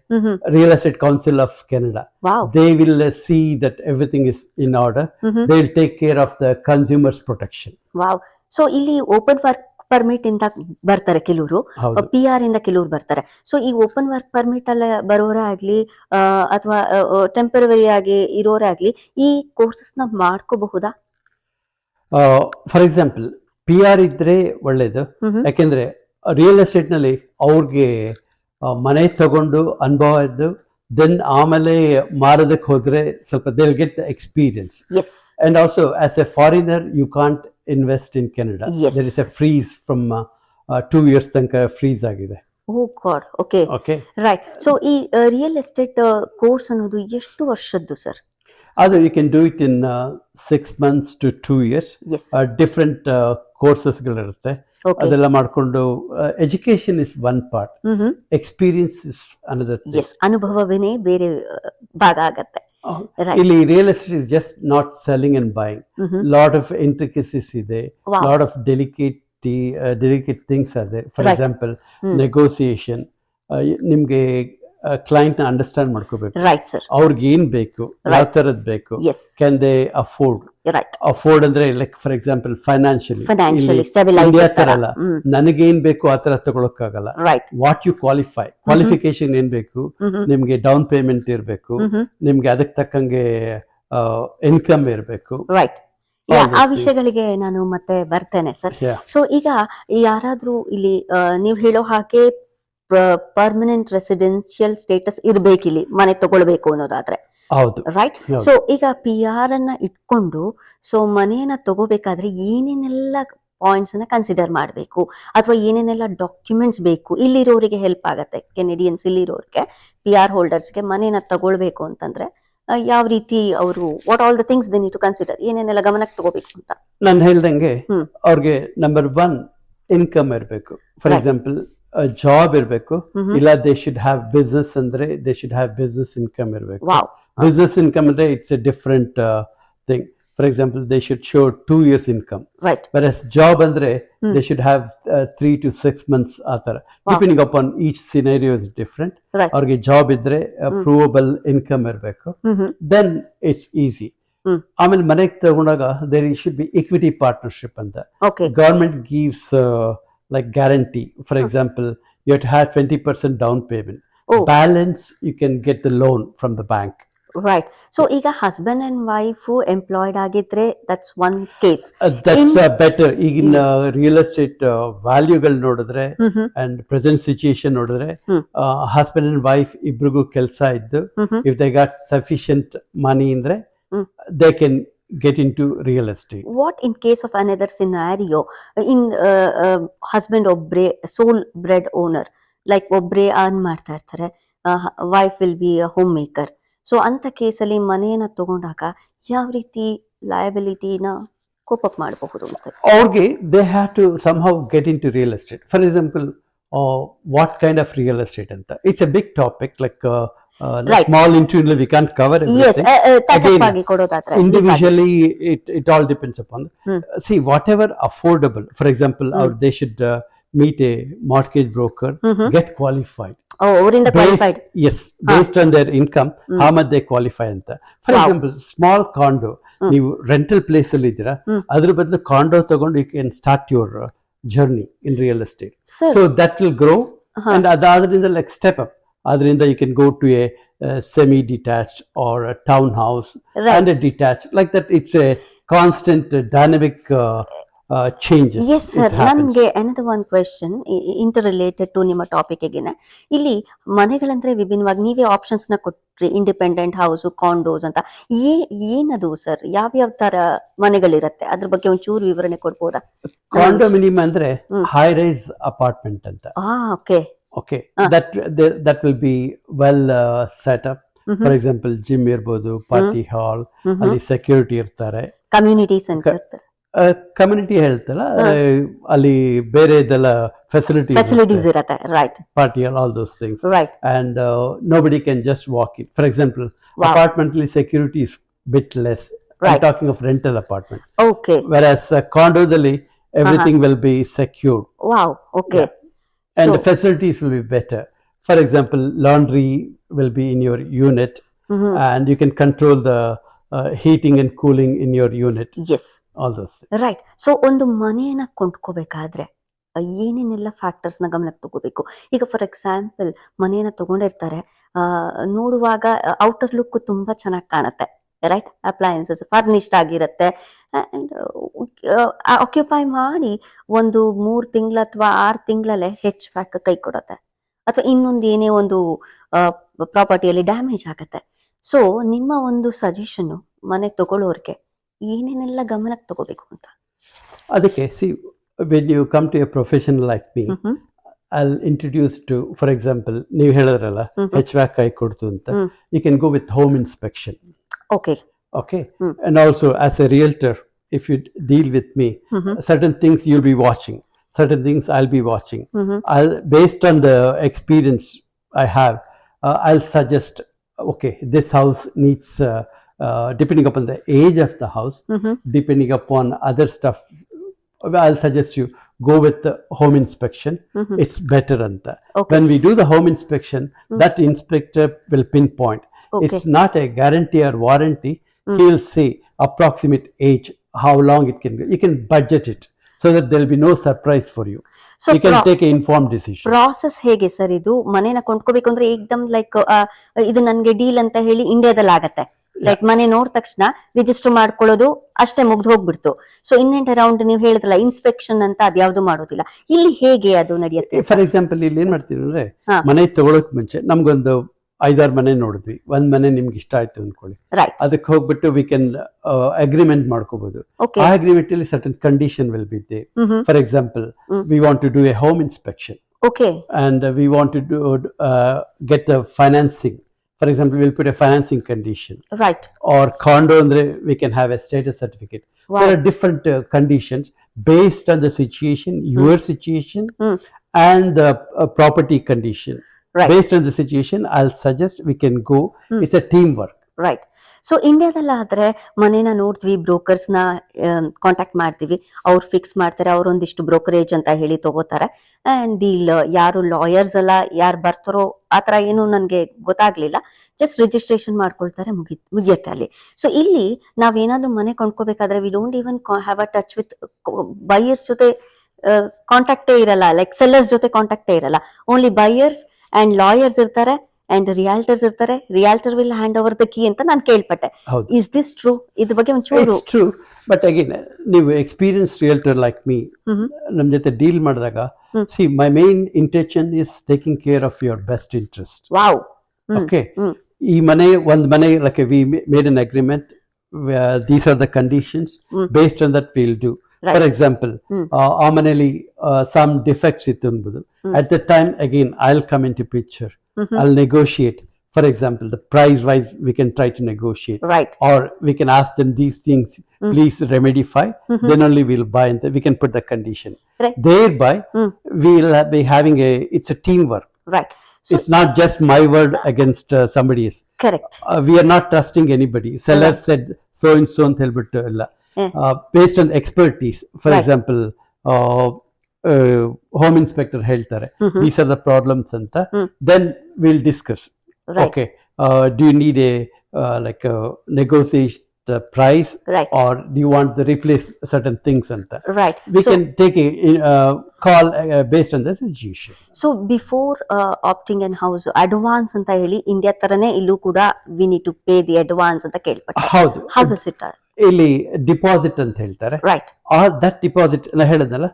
Real Estate Council of Canada. Wow. They will see that everything is in order. They will take care of the consumers protection. Wow. So ಇಲ್ಲಿ ಓಪನ್ ವರ್ಕ್ ಪರ್ಮಿಟ್ ಇಂದ ಬರ್ತಾರೆ ಕೆಲವರು, PR ಇಂದ ಕೆಲವರು ಬರ್ತಾರೆ. ಸೊ ಈ ಓಪನ್ ವರ್ಕ್ ಪರ್ಮಿಟ್ ಅಲ್ಲ ಬರೋರೇ ಆಗ್ಲಿ ಅಥವಾ ಟೆಂಪರರಿ ಆಗಿ ಇರೋರೇ ಆಗ್ಲಿ ಈ ಕೋರ್ಸಸ್ ನ ಮಾಡ್ಕೋಬಹುದಾ? ಫಾರ್ ಎಕ್ಸಾಂಪಲ್ PR ಇದ್ರೆ ಒಳ್ಳೇದು. ಯಾಕೆಂದ್ರೆ ರಿಯಲ್ ಎಸ್ಟೇಟ್ ನಲ್ಲಿ ಅವ್ರಿಗೆ ಮನೆ ತಗೊಂಡು ಅನುಭವ ಇದ್ದು ದೆನ್ ಆಮೇಲೆ ಮಾರೋದಕ್ಕೆ ಹೋದ್ರೆ ಸ್ವಲ್ಪ they will get the experience. And also as a foreigner you can't invest in Canada. Yes. There is a freeze from 2 years ತನಕ ಫ್ರೀಸ್ ಆಗಿದೆ. Oh God. Okay. Okay. Right. So ಈ ರಿಯಲ್ ಎಸ್ಟೇಟ್ ಕೋರ್ಸ್ ಅನ್ನೋದು ಎಷ್ಟು ವರ್ಷದ್ದು ಸರ್? ಅದು you can do it in 6 months to 2 years. Yes. Different courses ಗಳಿರುತ್ತೆ. ಅದೆಲ್ಲ ಮಾಡ್ಕೊಂಡು education is one part, experience is another thing. Yes. ಅನುಭವವೇನೆ ಬೇರೆ ಭಾಗ ಆಗತ್ತೆ. ಇಲ್ಲಿ real estate is just not selling and buying. Lot of intricacies ಇದೆ, ಲಾಟ್ ಆಫ್ ಡೆಲಿಕೇಟ್ ಥಿಂಗ್ಸ್ ಇದೆ. ಫಾರ್ ಎಕ್ಸಾಂಪಲ್ ನೆಗೋಸಿಯೇಷನ್, ನಿಮ್ಗೆ ಕ್ಲೈಂಟ್ ನ ಅಂಡರ್ಸ್ಟ್ಯಾಂಡ್ ಮಾಡ್ಕೋಬೇಕು. Right sir. ಅವ್ರಿಗೆ ಏನ್ ಬೇಕು, ಯಾವ ತರದ್ ಬೇಕು, as can they afford. Right. Afford ಅಂದ್ರೆ like for example financially financially India stabilise ತರ ಅಲ್ಲ, ನನಗೇನ್ ಬೇಕು ಆ ತರ ತಗೊಳಕ್ಕಾಗಲ್ಲ. Right. What you qualify, qualification ಏನ್ ಬೇಕು, ನಿಮ್ಗೆ ಡೌನ್ ಪೇಮೆಂಟ್ ಇರ್ಬೇಕು, ನಿಮ್ಗೆ ಅದಕ್ಕೆ ತಕ್ಕಂಗೆ ಇನ್ಕಮ್ ಇರ್ಬೇಕು. ರೈಟ್. ಆ ವಿಷಯಗಳಿಗೆ ನಾನು ಮತ್ತೆ ಬರ್ತೇನೆ ಸರ್. ಸೊ ಈಗ ಯಾರಾದ್ರೂ ಇಲ್ಲಿ ನೀವು ಹೇಳೋ ಹಾಗೆ ಪರ್ಮನೆಂಟ್ ರೆಸಿಡೆನ್ಷಿಯಲ್ ಸ್ಟೇಟಸ್ ಇರ್ಬೇಕಿಲ್ಲಿ ಮನೆ ತಗೊಳ್ಬೇಕು ಅನ್ನೋದಾದ್ರೆ, ಹೌದು, ರೈಟ್. ಸೊ ಈಗ PR ಅನ್ನ ಇಟ್ಕೊಂಡು ಸೊ ಮನೆಯನ್ನ ತಗೋಬೇಕಾದ್ರೆ ಏನೇನೆಲ್ಲ ಪಾಯಿಂಟ್ಸ್ ಅನ್ನ ಕನ್ಸಿಡರ್ ಮಾಡಬೇಕು, ಅಥವಾ ಏನೇನೆಲ್ಲ ಡಾಕ್ಯುಮೆಂಟ್ಸ್ ಬೇಕು ಇಲ್ಲಿರೋರಿಗೆ ಹೆಲ್ಪ್ ಆಗತ್ತೆ, ಕೆನೆಡಿಯನ್ಸ್ ಇಲ್ಲಿರೋರಿಗೆ PR ಹೋಲ್ಡರ್ಸ್ಗೆ ಮನೆಯನ್ನ ತಗೊಳ್ಬೇಕು ಅಂತಂದ್ರೆ ಯಾವ ರೀತಿ ಅವರು what all the things they need to consider, ಏನೇನೆಲ್ಲ ಗಮನಕ್ಕೆ ತಗೋಬೇಕು ಅಂತ? ನಾನು ಹೇಳ್ದಂಗೆ ಅವ್ರಿಗೆ ನಂಬರ್ 1 ಇನ್ಕಮ್ ಇರಬೇಕು. ಫಾರ್ ಎಕ್ಸಾಂಪಲ್ ಜಾಬ್ ಇರಬೇಕು, ಇಲ್ಲ ದೇ ಶುಡ್ ಹ್ಯಾವ್ ಬಿಸ್ನೆಸ್ ಅಂದ್ರೆ they should have business income ಇರಬೇಕು. ಬಿಸ್ನೆಸ್ ಇನ್ಕಮ್ ಅಂದ್ರೆ it's a different thing. For example they should show 2 years income. Versus job ಅಂದ್ರೆ they should have 3 to 6 months ಆ ತರ, depending upon each scenario is different. ಅವ್ರಿಗೆ ಜಾಬ್ ಇದ್ರೆ ಪ್ರೂವಬಲ್ ಇನ್ಕಮ್ ಇರಬೇಕು, ದೆನ್ ಇಟ್ಸ್ ಈಸಿ. ಆಮೇಲೆ ಮನೆಗೆ ತಗೊಂಡಾಗ there should be equity partnership ಅಂತ. Government gives like guarantee. For example, you have to have 20% down payment. Balance you can get the loan from the bank. Right. So ಈಗ husband and wife employed ಆಗಿದ್ರೆ that's one case. That's better. ಈಗಿನ ರಿಯಲ್ ಎಸ್ಟೇಟ್ ವ್ಯಾಲ್ಯೂಗಳು ನೋಡಿದ್ರೆ ಅಂಡ್ ಪ್ರೆಸೆಂಟ್ ಸಿಚುಯೇಷನ್ ನೋಡಿದ್ರೆ ಹಸ್ಬೆಂಡ್ ಅಂಡ್ ವೈಫ್ ಇಬ್ರಿಗೂ ಕೆಲಸ ಇದ್ದು ಇಫ್ ದೇ ಗಾಟ್ ಸಫಿಷಿಯಂಟ್ ಮನಿ ಅಂದ್ರೆ they can get into real estate. What in case of another scenario in husband ಒಬ್ರೆ sole bread owner, like ಒಬ್ರೆ earn ಮಾಡ್ತಾ ಇರ್ತಾರೆ, wife will be a homemaker. So ಅಂತ ಕೇಸಲ್ಲಿ ಮನೆಯನ್ನ ತಗೊಂಡಾಗ ಯಾವ ರೀತಿ ಲಯಬಿಲಿಟಿನ ಕೋಪ್ ಅಪ್ ಮಾಡಬಹುದು ಅಂತ? ಅವ್ರಿಗೆ they have to somehow get into real estate. For example, what kind of real estate ಅಂತ, it's a big topic, like small interview we can't cover everything. Individually it all depends upon see whatever affordable. For example, they should meet a mortgage broker, get qualified. Qualified. Yes, based on their income, how much they qualify anta. For example, small condo, ನೀವು ರೆಂಟಲ್ ಪ್ಲೇಸ್ ಅಲ್ಲಿ ಇದ್ದೀರಾ, ಅದ್ರ ಬದಲು ಕಾಂಡೋ ತಗೊಂಡು you can start your journey in real estate. So that will grow and ಅದರಿಂದ like step up. ಅದರಿಂದ you can go to a semi-detached or a townhouse and a detached. Like that, it's a constant dynamic changes. Yes sir. ನನಗೆ another one question interrelated to ನಿಮ್ಮ ಟಾಪಿಕ್ ಗೆನೆ. ಇಲ್ಲಿ ಮನೆಗಳಂದ್ರೆ ವಿಭಿನ್ನವಾಗಿ ನೀವೇ ಆಪ್ಷನ್ಸ್ ನ ಕೊಟ್ರಿ, ಇಂಡಿಪೆಂಡೆಂಟ್ ಹೌಸ್, ಕಾಂಡೋಸ್ ಅಂತ. ಏನದು ಸರ್, ಯಾವ ತರ ಮನೆಗಳಿರತ್ತೆ, ಅದ್ರ ಬಗ್ಗೆ ಒಂಚೂರು ವಿವರಣೆ ಕೊಡ್ಬೋದಾ? ಕಾಂಡೋಮಿನಿಯಂ ಅಂದ್ರೆ ಹೈ ರೈಸ್ ಅಪಾರ್ಟ್ಮೆಂಟ್ ಅಂತ. Okay, that will be well set up. For example, gym ಇರಬಹುದು, ಪಾರ್ಟಿ ಹಾಲ್, ಅಲ್ಲಿ ಸೆಕ್ಯೂರಿಟಿ ಇರ್ತಾರೆ, ಕಮ್ಯುನಿಟಿ ಸೆಂಟರ್ ಇರ್ತಾರೆ, ಕಮ್ಯುನಿಟಿ ಹೆಲ್ತ್ ಅಲ್ಲ, ಅಲ್ಲಿ ಬೇರೆದೆಲ್ಲ ಫೆಸಿಲಿಟೀಸ್ ಇರುತ್ತೆ, right, party hall, all those things, right. And nobody can just walk in. For example, apartment ಅಲ್ಲಿ security is bit less. I'm talking of rental apartment. Okay. Whereas condoದಲ್ಲಿ everything will be secured. Wow. Okay. And the facilities will be better. For example, laundry will be in your unit, and you can control the heating and cooling in your unit. Yes. All those things. Right. So ಒಂದು ಮನೆಯನ್ನ ಕೊಂಡ್ಕೋಬೇಕಾದ್ರೆ ಏನೇನೆಲ್ಲ ಫ್ಯಾಕ್ಟರ್ಸ್ ನ ಗಮನಕ್ಕೆ ತಗೋಬೇಕು? ಈಗ ಫಾರ್ ಎಕ್ಸಾಂಪಲ್ ಮನೆಯನ್ನ ತಗೊಂಡಿರ್ತಾರೆ, ನೋಡುವಾಗ ಔಟರ್ ಲುಕ್ ತುಂಬಾ ಚೆನ್ನಾಗಿ ಕಾಣುತ್ತೆ, ರೈಟ್, ಅಪ್ಲಯನ್ಸಸ್ ಫರ್ನಿಶ್ಡ್ ಆಗಿರುತ್ತೆ, ಅಂಡ್ ಆಕ್ಯುಪೈ ಮಾಡಿ ಒಂದು 3 ತಿಂಗಳು ಅಥವಾ 6 ತಿಂಗಳಲ್ಲೇ HVAC ಕೈ ಕೊಡುತ್ತೆ, ಅಥವಾ ಇನ್ನೊಂದು ಏನೇ ಒಂದು ಪ್ರಾಪರ್ಟಿಯಲ್ಲಿ ಡ್ಯಾಮೇಜ್ ಆಗುತ್ತೆ. ಸೊ ನಿಮ್ಮ ಒಂದು ಸಜೆಷನ್ ಮನೆ ತಗೊಳ್ಳೋರ್ಗೆ ಏನೇನೆಲ್ಲ ಗಮನಕ್ಕೆ ತಗೋಬೇಕು ಅಂತ? ಅದಕ್ಕೆ C, when you come to a professional like me, I'll introduce to, for example, ನೀವು ಹೇಳಿದ್ರಲ್ಲ HVAC ಕೈ ಕೊಡ್ತು ಅಂತ, you can go with home inspection. Okay. And also as a realtor, if you deal with me, certain things you'll be watching, certain things I'll be watching. Based on the experience I have, I'll suggest, okay, this house needs, depending upon the age of the house, depending upon other stuff, I'll suggest you go with the home inspection. It's better anta. Okay. When we do the home inspection, that inspector will pinpoint. Okay. It's not a guarantee or warranty. He will say approximate age, how long it can go. You can budget it so that there will be no surprise for you. So You can take an informed decision. Process ಹೇಗೆ ಸರ್ ಇದು? ಮನೇನ ಕೊಂಡ್ಕೋಬೇಕು ಅಂದ್ರೆ ಏಕ್ದಮ್ ಲೈಕ್ ಇದು ನನ್ಗೆ ಡೀಲ್ ಅಂತ ಹೇಳಿ ಇಂಡಿಯಾದಲ್ಲಿ ಆಗತ್ತೆ, ಲೈಕ್ ಮನೆ ನೋಡಿದ ತಕ್ಷಣ ರಿಜಿಸ್ಟರ್ ಮಾಡ್ಕೊಳ್ಳೋದು ಅಷ್ಟೇ ಮುಗ್ದು ಹೋಗ್ಬಿಡ್ತು. ಸೊ ಇನ್ ಅಂಡ್ ಅರೌಂಡ್ ನೀವು ಹೇಳಿದ್ರಲ್ಲ ಇನ್ಸ್ಪೆಕ್ಷನ್ ಅಂತ ಅದ್ಯಾವ್ದು ಮಾಡೋದಿಲ್ಲ, ಇಲ್ಲಿ ಹೇಗೆ ಅದು ನಡೆಯುತ್ತೆ? ಫಾರ್ ಎಕ್ಸಾಂಪಲ್ ಇಲ್ಲಿ ಏನ್ ಮಾಡ್ತೀವಿ ಅಂದ್ರೆ, ಮನೆ ತಗೊಳಕ್ ಮುಂಚೆ ನಮ್ಗೊಂದು 5-6 ಮನೆ ನೋಡಿದ್ವಿ, ಒಂದ್ ಮನೆ ನಿಮ್ಗೆ ಇಷ್ಟ ಆಯ್ತು ಅನ್ಕೊಳ್ಳಿ, ಅದಕ್ಕೆ ಹೋಗ್ಬಿಟ್ಟು ವಿ ಕ್ಯಾನ್ ಅಗ್ರಿಮೆಂಟ್ ಮಾಡ್ಕೋಬಹುದು. ಆ ಅಗ್ರಿಮೆಂಟ್ ಅಲ್ಲಿ certain condition will be there. For example, we want to do a home inspection, and we want to do get a financing. For example, we'll put a financing condition. Right. Or condo, we can have a status certificate. Wow. There are different conditions based on the situation, your situation, and the property condition. Right. Based on the situation, I'll suggest we can go. It's a teamwork. Right. So ಇಂಡಿಯಾದಲ್ಲಾದ್ರೆ ಮನೇನ ನೋಡ್ತೀವಿ, ಬ್ರೋಕರ್ಸ್ ನ ಕಾಂಟ್ಯಾಕ್ಟ್ ಮಾಡ್ತೀವಿ, ಅವ್ರು ಫಿಕ್ಸ್ ಮಾಡ್ತಾರೆ, ಅವ್ರೊಂದಿಷ್ಟು ಬ್ರೋಕರೇಜ್ ಅಂತ ಹೇಳಿ ತಗೋತಾರೆ, ಅಂಡ್ ಡೀಲ್ ಯಾರು ಲಾಯರ್ಸ್ ಅಲ್ಲ, ಯಾರು ಬರ್ತಾರೋ ಆತರ ಏನು ನನ್ಗೆ ಗೊತ್ತಾಗ್ಲಿಲ್ಲ, ಜಸ್ಟ್ ರಿಜಿಸ್ಟ್ರೇಷನ್ ಮಾಡ್ಕೊಳ್ತಾರೆ, ಮುಗಿಯುತ್ತೆ ಅಲ್ಲಿ. ಸೊ ಇಲ್ಲಿ ನಾವೇನಾದ್ರು ಮನೆ ಕೊಂಡ್ಕೋಬೇಕಾದ್ರೆ we don't even have a touch with buyers ಜೊತೆ ಕಾಂಟ್ಯಾಕ್ಟೇ ಇರಲ್ಲ, ಲೈಕ್ ಸೆಲ್ಲರ್ಸ್ ಜೊತೆ ಕಾಂಟ್ಯಾಕ್ಟೇ ಇರಲ್ಲ, ಓನ್ಲಿ ಬೈಯರ್ಸ್ ಅಂಡ್ ಲಾಯರ್ಸ್ ಇರ್ತಾರೆ ಅಂಡ್ ರಿಯಾಲ್ಟರ್ಸ್ ಇರ್ತಾರೆ. Realtor will hand over the key ಅಂತ ನಾನು ಕೇಳ್ಪಟ್ಟೆ. Is this true? ಇದ್ರ ಬಗ್ಗೆ ಒಂಚೂರು. ಟ್ರೂ, ಬಟ್ ಅಗೇನ್ ನೀವು ಎಕ್ಸ್ಪೀರಿಯನ್ಸ್ ರಿಯಲ್ಟರ್ ಲೈಕ್ ಮೀ ನಮ್ ಜೊತೆ ಡೀಲ್ ಮಾಡಿದಾಗ, see my main intention is taking care of your best interest. Wow. Okay, ಈ ಒಂದ್ ಮನೆ like we made an agreement, these are the conditions, based on that will do. For example, ಆ ಮನೆಯಲ್ಲಿ ಸಮ್ ಡಿಫೆಕ್ಟ್ಸ್ ಇತ್ತು ಅನ್ಬೋದು, at the time again I will come into picture. I'll negotiate. For example, the price wise we can try to negotiate. Right. Or we can ask them these things, please remedify. Then only we'll buy, and we can put the condition. Right. Thereby, we'll be having it's a teamwork. Right. So it's not just my word against somebody's. Correct. We are not trusting anybody. Seller said so and so and helbut illa. Based on expertise. For example, home inspector ಹೇಳ್ತಾರೆ, these are the problems ಅಂತ, then we'll discuss. Right. Okay, do you need a like a negotiate price, right, or do you want to replace certain things anta? Right. We can take a call based on this situation. So before opting in house, advance anta heli India tarane illu kuda we need to pay the advance anta kelpatte. How is it? ಇಲ್ಲಿ ಡಿಪಾಸಿಟ್ ಅಂತ ಹೇಳ್ತಾರೆ. ರೈಟ್. ದಟ್ ಡಿಪಾಸಿಟ್ ನಾ ಹೇಳಿದ್ನಲ್ಲ,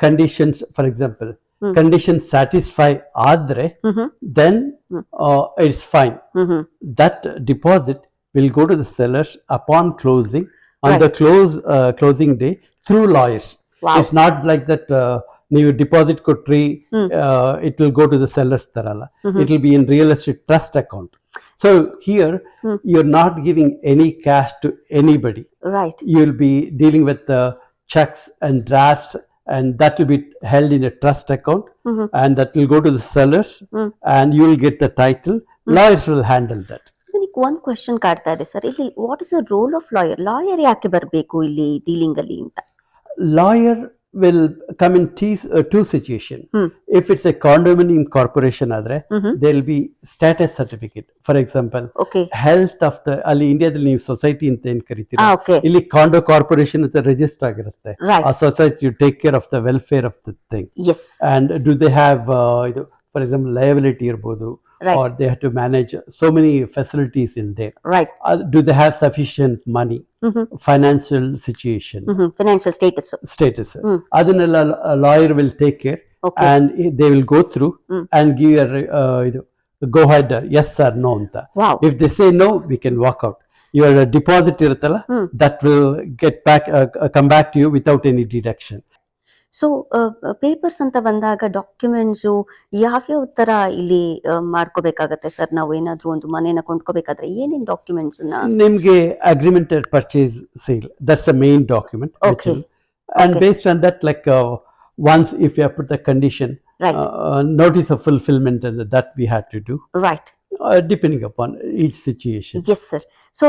conditions, for example condition satisfy ಆದ್ರೆ then it's fine. That deposit will go to the sellers upon closing on the closing day through lawyers. It's not like that ನೀವು ಡಿಪಾಸಿಟ್ ಕೊಟ್ರಿ it will go to the sellers ತರಲ್ಲ, it will be in real estate trust account. So here you're not giving any cash to anybody. Right. You'll be dealing with checks and drafts, and that will be held in a trust account, and that will go to the sellers, and you will get the title. Lawyers will handle that. ನನಗೆ ಒಂದು ಕ್ವೆಶ್ಚನ್ ಕಾಡ್ತಾ ಇದೆ ಸರ್, ಇಲ್ಲಿ what is the role of lawyer? Lawyer ಯಾಕೆ ಬರಬೇಕು ಇಲ್ಲಿ ಡೀಲಿಂಗ್ ಅಲ್ಲಿ ಅಂತ? Lawyer will come in two situation. If it's a condominium corporation adre, there will be status certificate. For example, health of the ali India dalli ನೀವು society ಅಂತ ಏನು ಕರೀತೀರಾ, ಇಲ್ಲಿ condo corporation ಅಂತ register ಆಗಿರುತ್ತೆ. ಆ society you take care of the welfare of the thing. Yes. And do they have for example liability ಇರಬಹುದು, right, or they have to manage so many facilities in there. Right. Do they have sufficient money? Financial situation, financial status. Adanella lawyer will take care, and they will go through and give a go ahead yes or no anta. Wow. If they say no, we can walk out. Your deposit iruttalla, that will get back come back to you without any deduction. So papers ಅಂತ ಬಂದಾಗ ಡಾಕ್ಯುಮೆಂಟ್ಸು ಯಾವ್ಯಾವ ತರ ಇಲ್ಲಿ ಮಾಡ್ಕೋಬೇಕಾಗತ್ತೆ ಸರ್? ನಾವು ಏನಾದ್ರು ಒಂದು ಮನೇನ ಕೊಂಡ್ಕೋಬೇಕಾದ್ರೆ ಏನೇನು ಡಾಕ್ಯುಮೆಂಟ್ಸ್? ನಿಮ್ಗೆ agreement of purchase sale, that's the main document. Okay. And based on that, like once if you have put the condition, right, notice of fulfillment, and that we had to do. Right. Depending upon each situation. Yes sir. So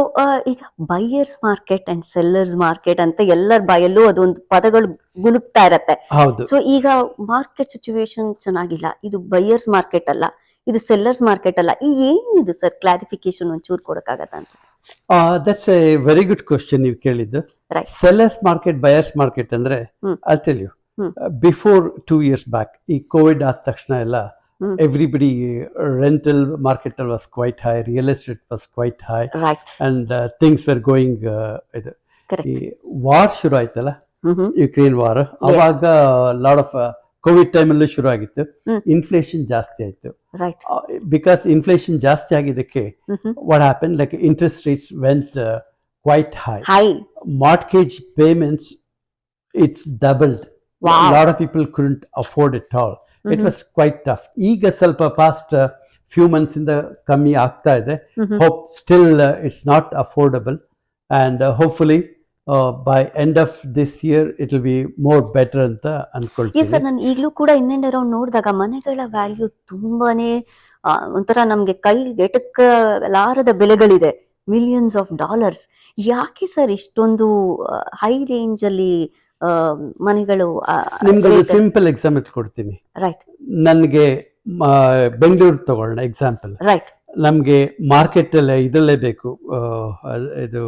ಈಗ buyers market and sellers market ಅಂತ ಎಲ್ಲರ ಬಾಯಲ್ಲೂ ಅದೊಂದು ಪದಗಳು ಗುನುಗ್ತಾ ಇರತ್ತೆ. ಹೌದು. ಸೊ ಈಗ ಮಾರ್ಕೆಟ್ ಸಿಚುವೇಶನ್ ಚೆನ್ನಾಗಿಲ್ಲ, ಇದು ಬೈಯರ್ಸ್ ಮಾರ್ಕೆಟ್ ಅಲ್ಲ, ಇದು ಸೆಲ್ಲರ್ಸ್ ಮಾರ್ಕೆಟ್ ಅಲ್ಲ, ಈ ಏನಿದು ಸರ್ ಕ್ಲಾರಿಫಿಕೇಶನ್ ಒಂಚೂರು ಕೊಡಕ್ಕಾಗತ್ತ ಅಂತ? That's a very good question ನೀವು ಕೇಳಿದ್ದು. Right. Sellers market, buyers market ಅಂದ್ರೆ I tell you, before 2 years back ಈ ಕೋವಿಡ್ ಆದ ತಕ್ಷಣ ಎಲ್ಲ everybody rental market was quite high, real estate was quite high, right. and things were going ಇದು ಕರೆಕ್ಟ್. ಈ ವಾರ್ ಶುರು ಆಯ್ತಲ್ಲ, ಯುಕ್ರೇನ್ ವಾರ್, ಅವಾಗ ಲಾಟ್ ಆಫ್ ಕೋವಿಡ್ ಟೈಮಲ್ಲೂ ಶುರು ಆಗಿತ್ತು. ಇನ್ಫ್ಲೇಷನ್ ಜಾಸ್ತಿ ಆಯ್ತು. ರೈಟ್. ಬಿಕಾಸ್ ಇನ್ಫ್ಲೇಷನ್ ಜಾಸ್ತಿ ಆಗಿದ್ದಕ್ಕೆ what happen, like interest rates vent quite high. Mortgage payments, it's doubled. Wow. A lot of people couldn't afford it all. It was quite tough. ಈಗ ಸ್ವಲ್ಪ past few months ಇಂದ ಕಮ್ಮಿ ಆಗ್ತಾ ಇದೆ. Hope still it's not affordable, and hopefully by end of this year it will be more better ಅಂತ ಅನ್ಕೊಳ್ತೀನಿ. ಎಸ್ ಸರ್, ನಾನು ಈಗಲೂ ಕೂಡ ಇನ್ನೆಂಡ್ ಅರೌಂಡ್ ನೋಡಿದಾಗ ಮನೆಗಳ ವ್ಯಾಲ್ಯೂ ತುಂಬಾನೇ ಒಂಥರ ನಮ್ಗೆ ಕೈ ಎಟಕಲಾರದ ಬೆಲೆಗಳಿದೆ, ಮಿಲಿಯನ್ಸ್ ಆಫ್ ಡಾಲರ್ಸ್. ಯಾಕೆ ಸರ್ ಇಷ್ಟೊಂದು ಹೈ ರೇಂಜ್ ಅಲ್ಲಿ ಮನೆಗಳು? ನಿಮ್ಗೆ ಸಿಂಪಲ್ ಎಕ್ಸಾಂಪಲ್ ಕೊಡ್ತೀನಿ. ರೈಟ್. ನನಗೆ ಬೆಂಗಳೂರು ತಗೊಳ್ಳೋಣ ಎಕ್ಸಾಂಪಲ್. ರೈಟ್. ನಮಗೆ ಮಾರ್ಕೆಟ್ ಅಲ್ಲಿ ಇದರಲ್ಲೇ ಬೇಕು, ಇದು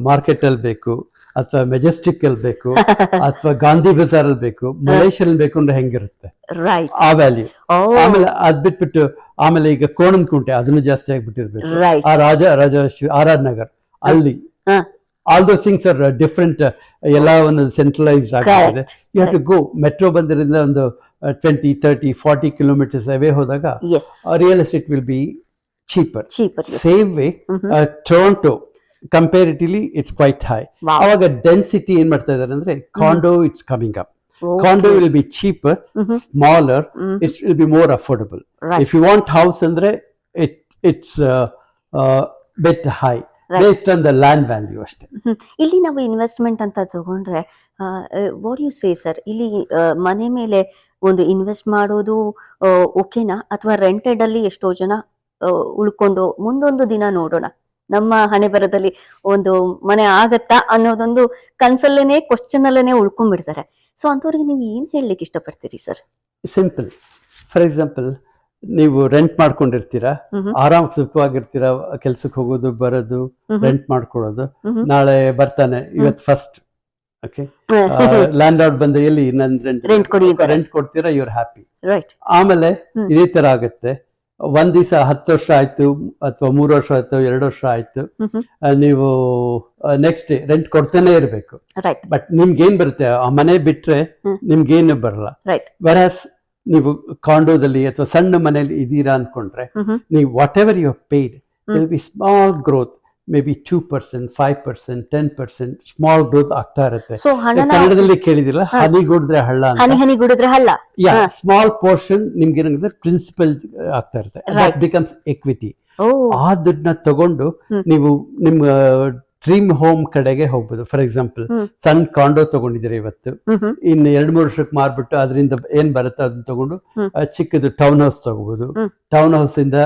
ಮಾರ್ಕೆಟ್ ಅಲ್ಲಿ ಬೇಕು, ಅಥವಾ ಮೆಜೆಸ್ಟಿಕ್ ಅಲ್ಲಿ ಬೇಕು, ಅಥವಾ ಗಾಂಧಿ ಬಜಾರ್ ಅಲ್ಲಿ ಬೇಕು, ಮಲೇಷಿಯಲ್ಲಿ ಬೇಕು ಅಂದ್ರೆ ಹೆಂಗಿರುತ್ತೆ ರೈಟ್ ಆ ವ್ಯಾಲ್ಯೂ. ಆಮೇಲೆ ಅದ್ ಬಿಟ್ಬಿಟ್ಟು ಆಮೇಲೆ ಈಗ ಕೋಣನಕುಂಟೆ ಅದನ್ನು ಜಾಸ್ತಿ ಆಗ್ಬಿಟ್ಟಿರ್ಬೇಕು, ಆ ರಾಜರಾಜೇಶ್ವರಿ, ಆರ್ ಆರ್ ನಗರ್ ಅಲ್ಲಿ, all those things are different, ಎಲ್ಲ ಒಂದು ಸೆಂಟ್ರಲೈಸ್ಡ್ ಆಗಿದೆ. You have to go, metro ಬಂದಿರಿಂದ ಒಂದು 20, 30, 40 kilometers ಅವೇ ಹೋದಾಗ real estate will be cheaper. Same way Toronto comparatively it's quite high. ಅವಾಗ ಡೆನ್ಸಿಟಿ ಏನ್ ಮಾಡ್ತಾ ಇದಾರೆ ಅಂದ್ರೆ condo it's coming up. Condo will be cheaper, smaller, it will be more affordable. If you want house andre it's bit high based on the land value ಅಷ್ಟೇ. ಇಲ್ಲಿ ನಾವು ಇನ್ವೆಸ್ಟ್ಮೆಂಟ್ ಅಂತ ತಗೊಂಡ್ರೆ ವಾಟ್ ಯು ಸೇ ಸರ್, ಇಲ್ಲಿ ಮನೆ ಮೇಲೆ ಒಂದು ಇನ್ವೆಸ್ಟ್ ಮಾಡೋದು ಓಕೆನಾ, ಅಥವಾ ರೆಂಟೆಡ್ ಅಲ್ಲಿ ಎಷ್ಟೋ ಜನ ಉಳ್ಕೊಂಡು ಮುಂದೊಂದು ದಿನ ನೋಡೋಣ ನಮ್ಮ ಹಣೆ ಬರದಲ್ಲಿ ಒಂದು ಮನೆ ಆಗತ್ತಾ ಅನ್ನೋದೊಂದು ಕನ್ಸಲ್ಲೇನೆ ಕ್ವಶನ್ ಅಲ್ಲೇನೆ ಉಳ್ಕೊಂಡ್ಬಿಡ್ತಾರೆ. ಸೊ ಅಂಥವ್ರಿಗೆ ನೀವು ಏನ್ ಹೇಳಲಿಕ್ಕೆ ಇಷ್ಟಪಡ್ತೀರಿ ಸರ್? ಸಿಂಪಲ್. ಫಾರ್ ಎಕ್ಸಾಂಪಲ್, ನೀವು ರೆಂಟ್ ಮಾಡ್ಕೊಂಡಿರ್ತೀರಾ, ಆರಾಮ್ ಸುಖವಾಗಿರ್ತೀರಾ, ಕೆಲ್ಸಕ್ಕೆ ಹೋಗೋದು ಬರೋದು, ರೆಂಟ್ ಮಾಡ್ಕೊಳ್ಳೋದು. ನಾಳೆ ಬರ್ತಾನೆ, ಇವತ್ತು ಫಸ್ಟ್ ಓಕೆ ಲ್ಯಾಂಡ್ ಲಾರ್ಡ್ ಬಂದ, ಎಲ್ಲಿ ನನ್ ರೆಂಟ್ ಕೊಡ್ತೀರಾ, ಯು ಆರ್ ಹ್ಯಾಪಿ. ಆಮೇಲೆ ಇದೇ ತರ ಆಗುತ್ತೆ. ಒಂದ್ ದಿವಸ 10 ವರ್ಷ ಆಯ್ತು, ಅಥವಾ 3 ವರ್ಷ ಆಯ್ತು, 2 ವರ್ಷ ಆಯ್ತು, ನೀವು ನೆಕ್ಸ್ಟ್ ಡೇ ರೆಂಟ್ ಕೊಡ್ತಾನೆ ಇರ್ಬೇಕು. ಬಟ್ ನಿಮ್ಗೇನ್ ಬರುತ್ತೆ, ಆ ಮನೆ ಬಿಟ್ರೆ ನಿಮ್ಗೇನು ಬರಲ್ಲ. ವೆರಾಸ್ ನೀವು ಕಾಂಡೋದಲ್ಲಿ ಅಥವಾ ಸಣ್ಣ ಮನೇಲಿ ಇದೀರಾ ಅನ್ಕೊಂಡ್ರೆ, ನೀವು whatever you paid will be small growth, maybe 2%, 5%, 10% small growth ಆಗ್ತಾ ಇರುತ್ತೆ. ಕನ್ನಡದಲ್ಲಿ ಕೇಳಿದಿಲ್ಲ, ಹನಿ ಗುಡಿದ್ರೆ ಹಳ್ಳ ಅಂತ. ಸ್ಮಾಲ್ ಪೋರ್ಷನ್ ನಿಮ್ಗೆ ಏನಾಗುತ್ತೆ, ಪ್ರಿನ್ಸಿಪಲ್ ಆಗ್ತಾ ಇರುತ್ತೆ, ದಟ್ ಬಿಕಮ್ಸ್ ಎಕ್ವಿಟಿ. ಆ ದುಡ್ಡನ್ನ ತಗೊಂಡು ನೀವು ನಿಮ್ಮ ಡ್ರೀಮ್ ಹೋಮ್ ಕಡೆಗೆ ಹೋಗ್ಬೋದು. ಫಾರ್ ಎಕ್ಸಾಂಪಲ್, ಸಣ್ಣ ಕಾಂಡೋ ತಗೊಂಡಿದ್ದೀರಾ ಇವತ್ತು, ಇನ್ನು 2-3 ವರ್ಷಕ್ಕೆ ಮಾರ್ಬಿಟ್ಟು ಅದರಿಂದ ಏನ್ ಬರುತ್ತೆ ಅದನ್ನ ತಗೊಂಡು ಚಿಕ್ಕದು ಟೌನ್ ಹೌಸ್ ತಗೋಬಹುದು. ಟೌನ್ ಹೌಸ್ ಇಂದ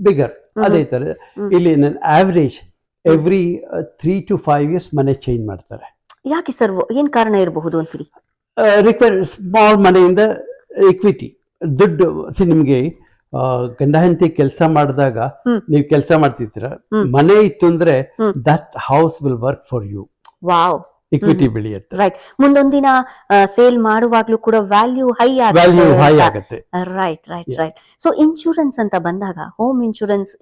ಬಿಗರ್. ಅದೇ ತರ ಇಲ್ಲಿ ಆವರೇಜ್ ಎವ್ರಿ 3 to 5 years ಮನೆ ಚೇಂಜ್ ಮಾಡ್ತಾರೆ. ಯಾಕೆ ಸರ್, ಏನ್ ಕಾರಣ ಇರಬಹುದು ಅಂತೀರಿ? ರಿಕ್ವೈರ್ ಸ್ಮಾಲ್ ಮನೆಯಿಂದ ಇಕ್ವಿಟಿ ದುಡ್ಡು. ನಿಮ್ಗೆ ಗಂಡ ಹೆಂಡತಿ ಕೆಲಸ ಮಾಡಿದಾಗ ನೀವು ಕೆಲಸ ಮಾಡ್ತಿರ್ತೀರ, ಮನೆ ಇತ್ತು ಅಂದ್ರೆ that house will work for you. Wow. Equity ಬೆಳೆಯುತ್ತೆ. ರೈಟ್. ಮುಂದೊಂದಿನ ಸೇಲ್ ಮಾಡುವಾಗ್ಲೂ ಕೂಡ ವ್ಯಾಲ್ಯೂ ಹೈ ಆಗುತ್ತೆ. Right right right. So insurance ಅಂತ ಬಂದಾಗ, ಹೋಮ್ ಇನ್ಶೂರೆನ್ಸ್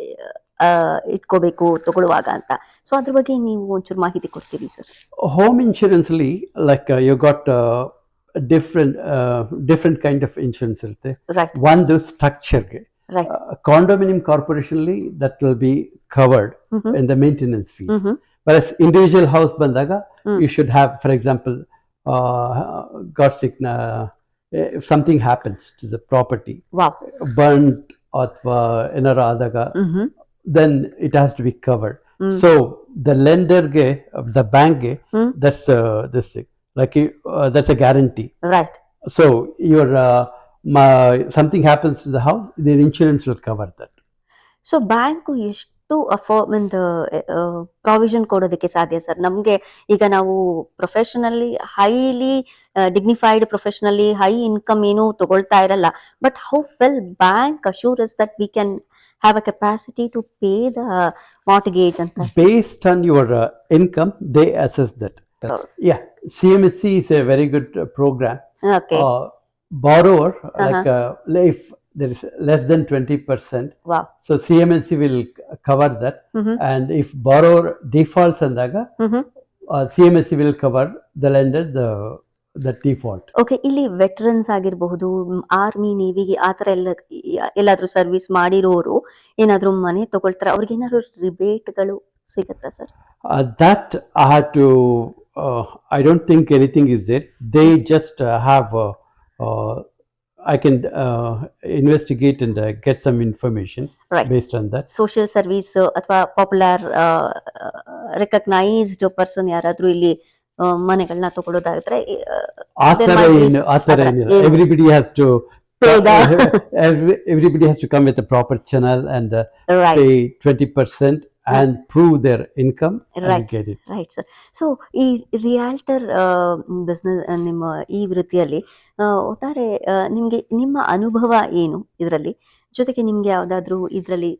ಇಟ್ಕೋಬೇಕು ತಗೊಳ್ಳುವಾಗ ಅಂತ, ಸೊ ಅದ್ರ ಬಗ್ಗೆ ನೀವು ಒಂಚೂರು ಮಾಹಿತಿ ಕೊಡ್ತೀರಿ ಸರ್? ಹೋಮ್ ಇನ್ಶೂರೆನ್ಸ್ ಅಲ್ಲಿ like you got different kind of insurance ಇರುತ್ತೆ. ಒಂದು ಸ್ಟ್ರಕ್ಚರ್ಗೆ, ಕಾಂಡೋಮಿನಿಯಂ ಕಾರ್ಪೊರೇಷನ್ ಅಲ್ಲಿ that will be covered in the maintenance fees. Whereas individual house bandaga, you should have, for example, God sickna, if something happens to the property, burnt or enara adaga, then it has to be covered. So the lender ge, the bank ge, that's this thing, like that's a guarantee. Right. So your something happens to the house, the insurance will cover that. So bank ಎಷ್ಟು ಒಂದು ಪ್ರಾವಿಷನ್ ಕೊಡೋದಕ್ಕೆ ಸಾಧ್ಯ ಸರ್? ನಮ್ಗೆ ಈಗ ನಾವು professionally highly dignified professionally high income ಏನು ತಗೊಳ್ತಾ ಇರಲ್ಲ, but how well bank assures that we can have a capacity to pay the mortgage ಅಂತ? Based on your income, they assess that. Yeah, CMSC is a very good program. Okay. Borrower, like if there is less than 20%, Wow. so CMSC will cover that. And if borrower defaults andaga, CMSC will cover the lender the default. Okay, ಇಲ್ಲಿ ವೆಟರನ್ಸ್ ಆಗಿರಬಹುದು, ಆರ್ಮಿ ನೇವಿಗೆ ಆತರ ಎಲ್ಲಾದ್ರೂ ಸರ್ವಿಸ್ ಮಾಡಿರೋರು ಏನಾದ್ರೂ ಮನೆ ತಗೊಳ್ತಾರೆ, ಅವ್ರಿಗೆ ಏನಾದ್ರು ರಿಬೇಟ್ಗಳು ಸಿಗತ್ತಾ sir? That I had to. I don't think anything is there. They just have. I can investigate and get some information based on that. Social service ಅಥವಾ ಪಾಪ್ಯುಲರ್ ರೆಕಗ್ನೈಸ್ಡ್ ಪರ್ಸನ್ ಯಾರಾದ್ರೂ ಇಲ್ಲಿ ಮನೆಗಳನ್ನ ತಗೊಳ್ಳೋದಾದ್ರೆ everybody has to everybody has to come with a proper channel and pay 20% and prove their income and get it. Right, sir. So ಈ ರಿಯಾಲ್ಟರ್ ಬಿಸ್ನೆಸ್ ನಿಮ್ಮ ಈ ವೃತ್ತಿಯಲ್ಲಿ ಒಟ್ಟಾರೆ ನಿಮ್ಗೆ ನಿಮ್ಮ ಅನುಭವ ಏನು ಇದರಲ್ಲಿ? ಜೊತೆಗೆ ನಿಮ್ಗೆ ಯಾವ್ದಾದ್ರು ಇದರಲ್ಲಿ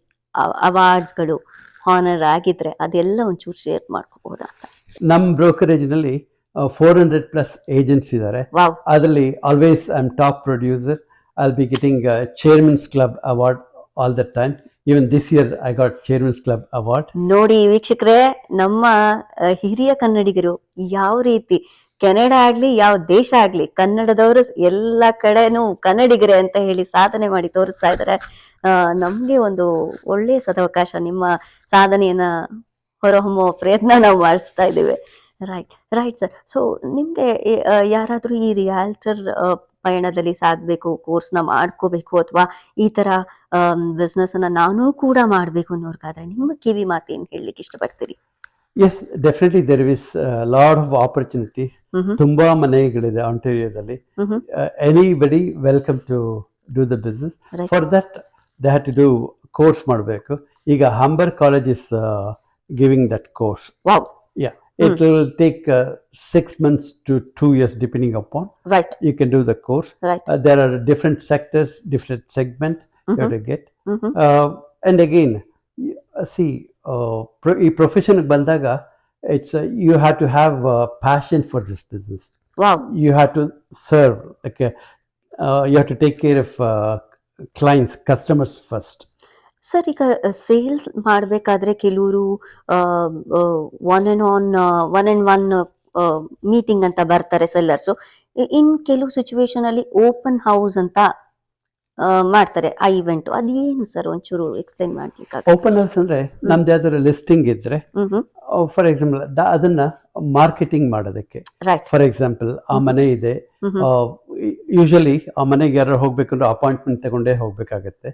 ಅವಾರ್ಡ್ಸ್ಗಳು ಹಾನರ್ ಆಗಿದ್ರೆ ಅದೆಲ್ಲ ಒಂಚೂರು ಶೇರ್ ಮಾಡ್ಕೋಬಹುದಾ ಅಂತ? ನಮ್ಮ ಬ್ರೋಕರೇಜ್ ನಲ್ಲಿ 400+ ಏಜೆಂಟ್ಸ್ ಇದ್ದಾರೆ. ಅದರಲ್ಲಿ always I am top producer. I will be getting chairman's club award all the time. Even this year I got Chairman's Club Award. ನೋಡಿ ವೀಕ್ಷಕರೇ, ನಮ್ಮ ಹಿರಿಯ ಕನ್ನಡಿಗರು ಯಾವ ರೀತಿ ಕೆನಡಾ ಆಗ್ಲಿ ಯಾವ ದೇಶ ಆಗ್ಲಿ ಕನ್ನಡದವರು ಎಲ್ಲ ಕಡೆನೂ ಕನ್ನಡಿಗರೇ ಅಂತ ಹೇಳಿ ಸಾಧನೆ ಮಾಡಿ ತೋರಿಸ್ತಾ ಇದ್ದಾರೆ. ನಮ್ಗೆ ಒಂದು ಒಳ್ಳೆಯ ಸದವಕಾಶ, ನಿಮ್ಮ ಸಾಧನೆಯನ್ನ ಹೊರಹೊಮ್ಮೋ ಪ್ರಯತ್ನ ನಾವು ಮಾಡಿಸ್ತಾ ಇದ್ದೇವೆ. Right sir. ಸೊ ನಿಮ್ಗೆ ಯಾರಾದ್ರೂ ಈ ರಿಯಾಲ್ಟರ್ ಪಯಣದಲ್ಲಿ ಸಾಗಬೇಕು, ಕೋರ್ಸ್ನ ಮಾಡ್ಕೋಬೇಕು, ಅಥವಾ ಈ ತರ ಬಿಸ್ನೆಸ್ ಅನ್ನ ನಾನು ಕೂಡ ಮಾಡ್ಬೇಕು ಅನ್ನೋರ್ಗಾದ್ರೆ ನಿಮ್ಮ ಕಿವಿ ಮಾತೇನ್ ಹೇಳಲಿಕ್ಕೆ ಇಷ್ಟಪಡ್ತೀರಿ? Yes, definitely there is a lot of opportunity. ತುಂಬಾ ಮನೆಗಳಿದೆ ಆಂಟೇರಿಯೋದಲ್ಲಿ. Anybody welcome to do the business. For that they have to do course ಮಾಡಬೇಕು. ಈಗ Humber College is giving that course. Wow. Yeah. It will take 6 months to 2 years depending upon. Right. You can do the course. Right. There are different sectors, different segment you have to get. And again, see, ಈ ಪ್ರೊಫೆಷನ್ ಬಂದಾಗ it's you have to have passion for this business. Wow. You have to serve, like you have to take care of clients, customers first. Sir, ಈಗ ಸೇಲ್ಸ್ ಮಾಡಬೇಕಾದ್ರೆ ಕೆಲವರು ಒನ್ ಅಂಡ್ ಒನ್ ಮೀಟಿಂಗ್ ಅಂತ ಬರ್ತಾರೆ ಸೆಲ್ಲರ್ಸು. ಇನ್ ಕೆಲವು ಸಿಚುವೇಶನ್ ಅಲ್ಲಿ ಓಪನ್ ಹೌಸ್ ಅಂತ ಮಾಡ್ತಾರೆ ಆ ಇವೆಂಟ್. ಅದೇನು ಸರ್, ಒಂಚೂರು ಎಕ್ಸ್ಪ್ಲೈನ್ ಮಾಡ್ಲಿಕ್ಕೆ? ಓಪನ್ ಹೌಸ್ ಅಂದ್ರೆ ನಮ್ದು ಯಾವ್ದಾದ್ರು ಲಿಸ್ಟಿಂಗ್ ಇದ್ರೆ, ಫಾರ್ ಎಕ್ಸಾಂಪಲ್ ಅದನ್ನ ಮಾರ್ಕೆಟಿಂಗ್ ಮಾಡೋದಕ್ಕೆ. ಫಾರ್ ಎಕ್ಸಾಂಪಲ್ ಆ ಮನೆ ಇದೆ, ಯೂಶಲಿ ಆ ಮನೆಗೆ ಯಾರು ಹೋಗ್ಬೇಕಂದ್ರೆ ಅಪಾಯಿಂಟ್ಮೆಂಟ್ ತಗೊಂಡೇ ಹೋಗ್ಬೇಕಾಗತ್ತೆ